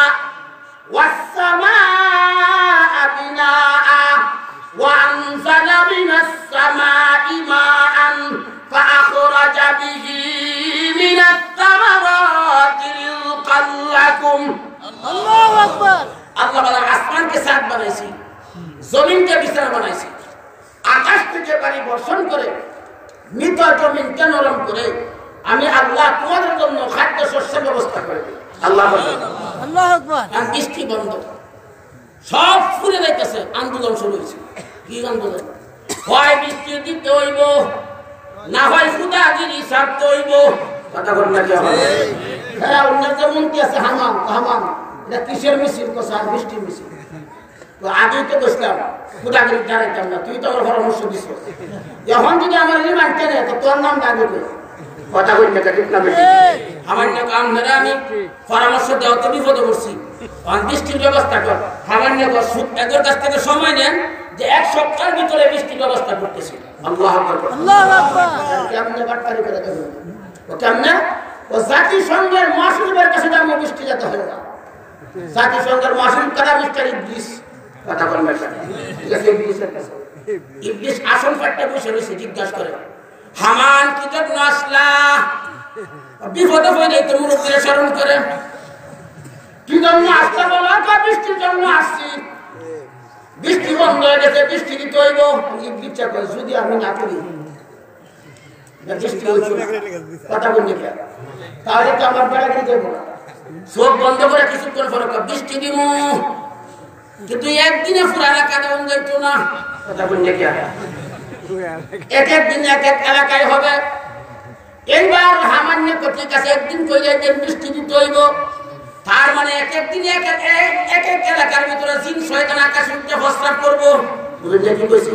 ওয়াস সামাআ বিনাআ ওয়া আনজালা মিনাস সামাই মাআন ফাআখরাজা বিহি মিনাস সামারাতি রিজকান লাকুম। আল্লাহু আকবার। আল্লাহ বলে আসমানকে ছাদ বানাইছি, জমিনকে বিছানা বানাইছি, আকাশ থেকে পানি বর্ষণ করে মৃত জমিনকে নরম করে আমি আল্লাহ তোমাদের জন্য খাদ্য শস্যের ব্যবস্থা করে দিই। আল্লাহ বলেন আল্লাহু আকবার। আর বৃষ্টি বন্ধ, সব ফুলে যাইতেছে। আন্দোলন শুরু হয়েছে। কি আন্দোলন? হয় বৃষ্টি দিতে হইব, না হয় খুদাগিরি ছাড়তে হইব। কথা বল না কেন? হ্যাঁ, অন্যের যে মন্ত্রী আছে হামাম, হামাম এটা কিসের মিছিল করছে? আর বৃষ্টির মিছিল। তো আগেই তো বসলাম, খুদাগিরি জানাইতাম না, তুই তো আমার পরামর্শ দিস। এখন যদি আমার রিমান্ড কেনে তো তোর নাম আগে করে কথা বলি না, ঠিক না? আমার না কাম ধরে আমি পরামর্শ দেওয়া তো বিপদে পড়ছি। বৃষ্টির ব্যবস্থা কর সামান্য এদের কাছ থেকে সময় নেন যে এক সপ্তাহের ভিতরে বৃষ্টির ব্যবস্থা করতেছি আল্লাহু আকবার আল্লাহু আকবার কেমনে বাটপারি করে দেবেন ও কেমনে ও জাতিসংঘের মহাসচিবের কাছে যাবো বৃষ্টি যেতে হবে না জাতিসংঘের মহাসচিব কারা মিস্টার ইবলিস কথা বলবেন ঠিক আছে ইবলিসের কাছে ইবলিস আসল ফাটটা বসে রয়েছে জিজ্ঞাসা করে হামান কি জন্য আসলা বিপদে পড়ে তো মুরব্বীরা স্মরণ করে কি জন্য আসতে বলা বৃষ্টির জন্য আসছি বৃষ্টি বন্ধ হয়ে গেছে বৃষ্টি দিতে হইব ইচ্ছা করে যদি আমি না করি বৃষ্টি হইছে কথা বলতে তাহলে তো আমার বেড়া দিয়ে দেবো চোখ বন্ধ করে কিছুক্ষণ পরে বৃষ্টি দিব কিন্তু একদিনে পুরা এলাকা দেওয়া যাইতো না কথা বলতে এক এক দিন এক এক এলাকায় হবে এইবার সামান্য ঠিক আছে একদিন কইলে একদিন বৃষ্টি দিতে হইব তার মানে এক এক দিন এক এক এলাকার ভিতরে জিন শয়তান আকাশ উঠে প্রস্তাব করবো বুঝলেন কি কইছি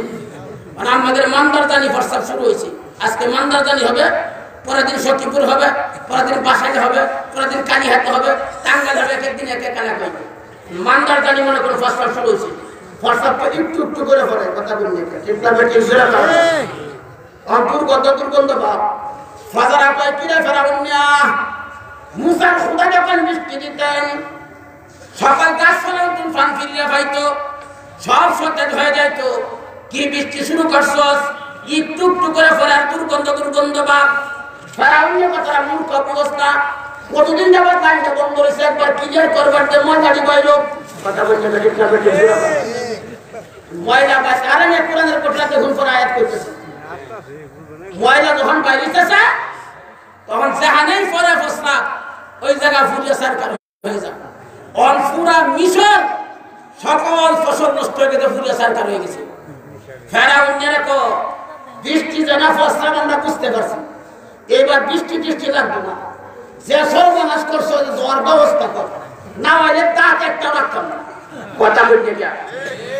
মানে আমাদের মান্দারদানি প্রস্তাব শুরু হয়েছে আজকে মান্দারদানি হবে পরের দিন সখীপুর হবে পরের দিন বাসাইল হবে পরের দিন কালীহাট হবে টাঙ্গাইল হবে এক এক দিন এক এক এলাকায় মান্দারদানি মনে করে প্রস্তাব শুরু হয়েছে প্রস্তাবটা একটু একটু করে পড়ে কথা বললে ঠিক না বেঠিক জোড়া কারণ দুর্গন্ধ ভাব ফাজার আপনার কিরে ফেরাউন্না মুসার খুদা যখন বৃষ্টি দিতেন সকাল গাছপালা তুফান ফিরিয়া পাইতো সব সতেজ হয়ে যাইত কি বৃষ্টি শুরু করছস একটু একটু করে ফেরার দুর্গন্ধ ভাব ফেরাউন্না কথা মূর্খ অবস্থা কতদিন যাবার লাইনটা বন্ধ হয়েছে একবার ক্লিয়ার করবার যে ময়লাটি বাইল কথা বলছে ময়লা গাছ আর কোরআনের কোটলাতে হুন করে আয়াত করতেছে ময়লা যখন বাইরেছে তখন জাহানেই পরে ফসলা ওই জায়গা ফুরিয়ে সরকার হয়ে যায় অন পুরা মিশর সকল ফসল নষ্ট হয়ে গেছে ফুরিয়ে সরকার হয়ে গেছে ফেরাউনের কো বৃষ্টি জানা ফসলা আমরা বুঝতে পারছি এইবার বৃষ্টি লাগবে না যে সর্বনাশ করছে জ্বর ব্যবস্থা কর না হলে দাঁত একটা রাখতাম না কথা বলতে গিয়া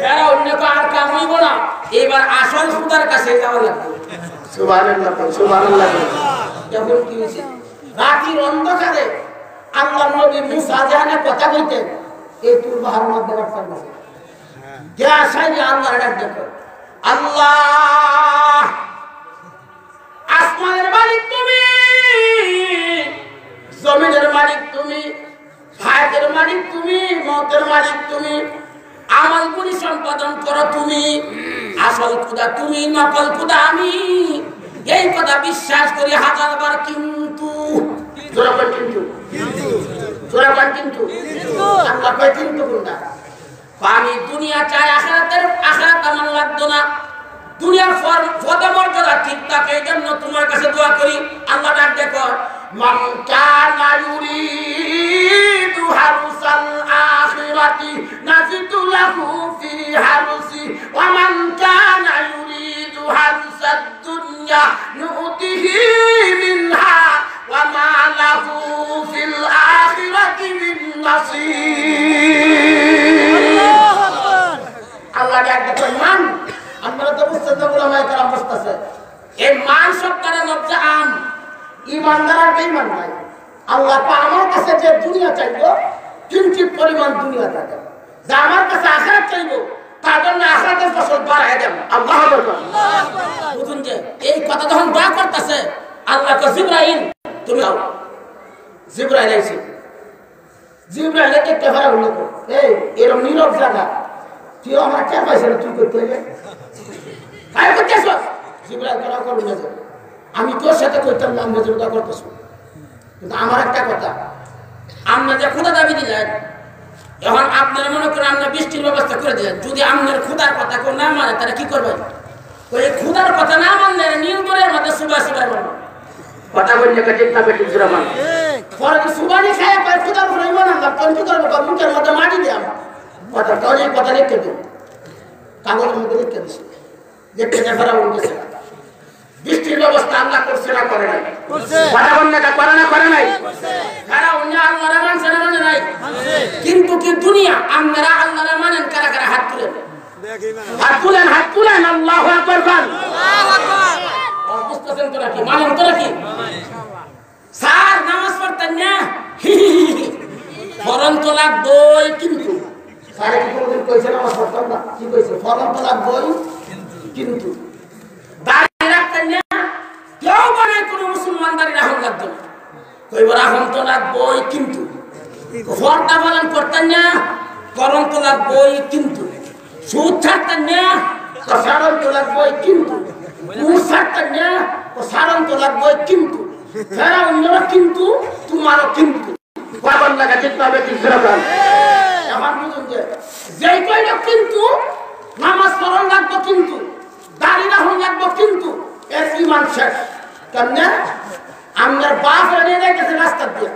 ফেরাউনের কো আর কাম হইব না এবার আসল খুদার কাছে যাওয়া লাগবে সুবহানাল্লাহ যখন কি হয়েছে রাতের অন্ধকারে আল্লাহ নবী মুসা জানে কথা বলতেন এই তুরবাহার মধ্যে রাখতেন কে আসাই আল্লাহ ডাক দেখো আল্লাহ আসমানের মালিক তুমি জমিনের মালিক তুমি হায়াতের মালিক তুমি মওতের মালিক তুমি আমল গুলি সম্পাদন করো তুমি আসল খুদা তুমি নকল খুদা আমি এই কথা বিশ্বাস করি হাজারবার কিন্তু আল্লাহ কয় কিন্তু কোনটা আমি দুনিয়া চাই আখিরাত আমার লাগতো না দুনিয়ার পদ মর্যাদা ঠিক থাকে এই জন্য তোমার কাছে দোয়া করি আল্লাহ ডাক দেখো মান কানা ইউরিদু হারসাল আখিরাতি নাজিদু লাহু ফি হারসি ওয়া মান কানা ইউরিদু হারসাদ দুনিয়া নুতিহি মিনহা ওয়া মা লাহু ফিল আখিরাতি মিন নাসিব আল্লাহ ডাক দেখো মান আপনারা তো বুঝছেন যে ওলামায়ে কেরাম বসতেছে এই মান শব্দটা লফজ আম ঈমানদার আর বেঈমান নাই আল্লাহ পাক আমার কাছে যে দুনিয়া চাইবো কিঞ্চিত পরিমাণ দুনিয়া থাকে যা আমার কাছে আখিরাত চাইবো তার জন্য আখিরাতের ফসল বাড়ায় দেব আল্লাহু আকবার বুঝুন যে এই কথা যখন দোয়া করতেছে আল্লাহ কো জিবরাইল তুমি যাও জিবরাইল আইছে জিবরাইল একটা ফেরা হলো এই এরকম নীরব জায়গা তুই আমার কে পাইছ না তুই করতে হবে কাই করতেছ জিবরাইল করা করবে না আমি তোর সাথে কইতাম না আমরা যেটা করতেছ কিন্তু আমার একটা কথা আমরা যে খোদা দাবি দিলেন এখন আপনারা মনে করেন আমরা বৃষ্টির ব্যবস্থা করে দিলেন যদি আপনার খোদার কথা কেউ না মানে তারা কি করবেন ওই খোদার কথা না মানলে নিয়ন্ত্রণের মধ্যে সুবাস মানবে কথা বললে ঠিক না বেটি জুরামান পরে সুবানি খায় পরে খোদার উপরে ইমান আনলাম তখন কি করবো মুখের মধ্যে মাটি দিয়ে আমরা কথা তাহলে কথা লিখতে দিন কাগজের মধ্যে লিখতে দিছি লিখতে ফেরা উঠেছে বৃষ্টির ব্যবস্থা আল্লাহ করছে না করে নাই কথা বললে করে নাই কারা অন্য আল্লাহর মানছে না মানে নাই কিন্তু কি দুনিয়া আপনারা আল্লাহর মানেন কারা কারা হাত তুলেন হাত তুলেন আল্লাহু আকবার বল আল্লাহু আকবার বুঝতেছেন তো নাকি মানেন তো নাকি স্যার নামাজ পড়তেন না ফরম তো লাগবই কিন্তু স্যারে কি কোনদিন কইছে না আমার সরকার না কি কইছে ফরম তো লাগবই কিন্তু দাঁড়িয়ে রাখতেন না কেউ মানে কোনো মুসলমান দাঁড়িয়ে রাখুন লাগতো না কইব রাখুন তো লাগবই কিন্তু ফরটা পালন করতেন না ফরম তো লাগবই কিন্তু সুদ ছাড়তেন না সারণ তো লাগবই কিন্তু ঘুষ ছাড়তেন না সারণ তো লাগবই কিন্তু ফেরা অন্যরা কিন্তু তোমারও কিন্তু বাবার লাগা যেতে হবে তিনশো আমার বুঝুন যে কইল কিন্তু নামাজ পড়ন লাগবো কিন্তু দাড়ি রাখুন লাগবো কিন্তু এর ইমান শেষ কেমনে আপনার বাস নিয়ে যাইতেছে রাস্তা দিয়ে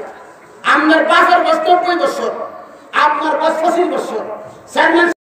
আপনার বাসের বয়স 90 বছর আপনার বয়স 25 বছর চেয়ারম্যান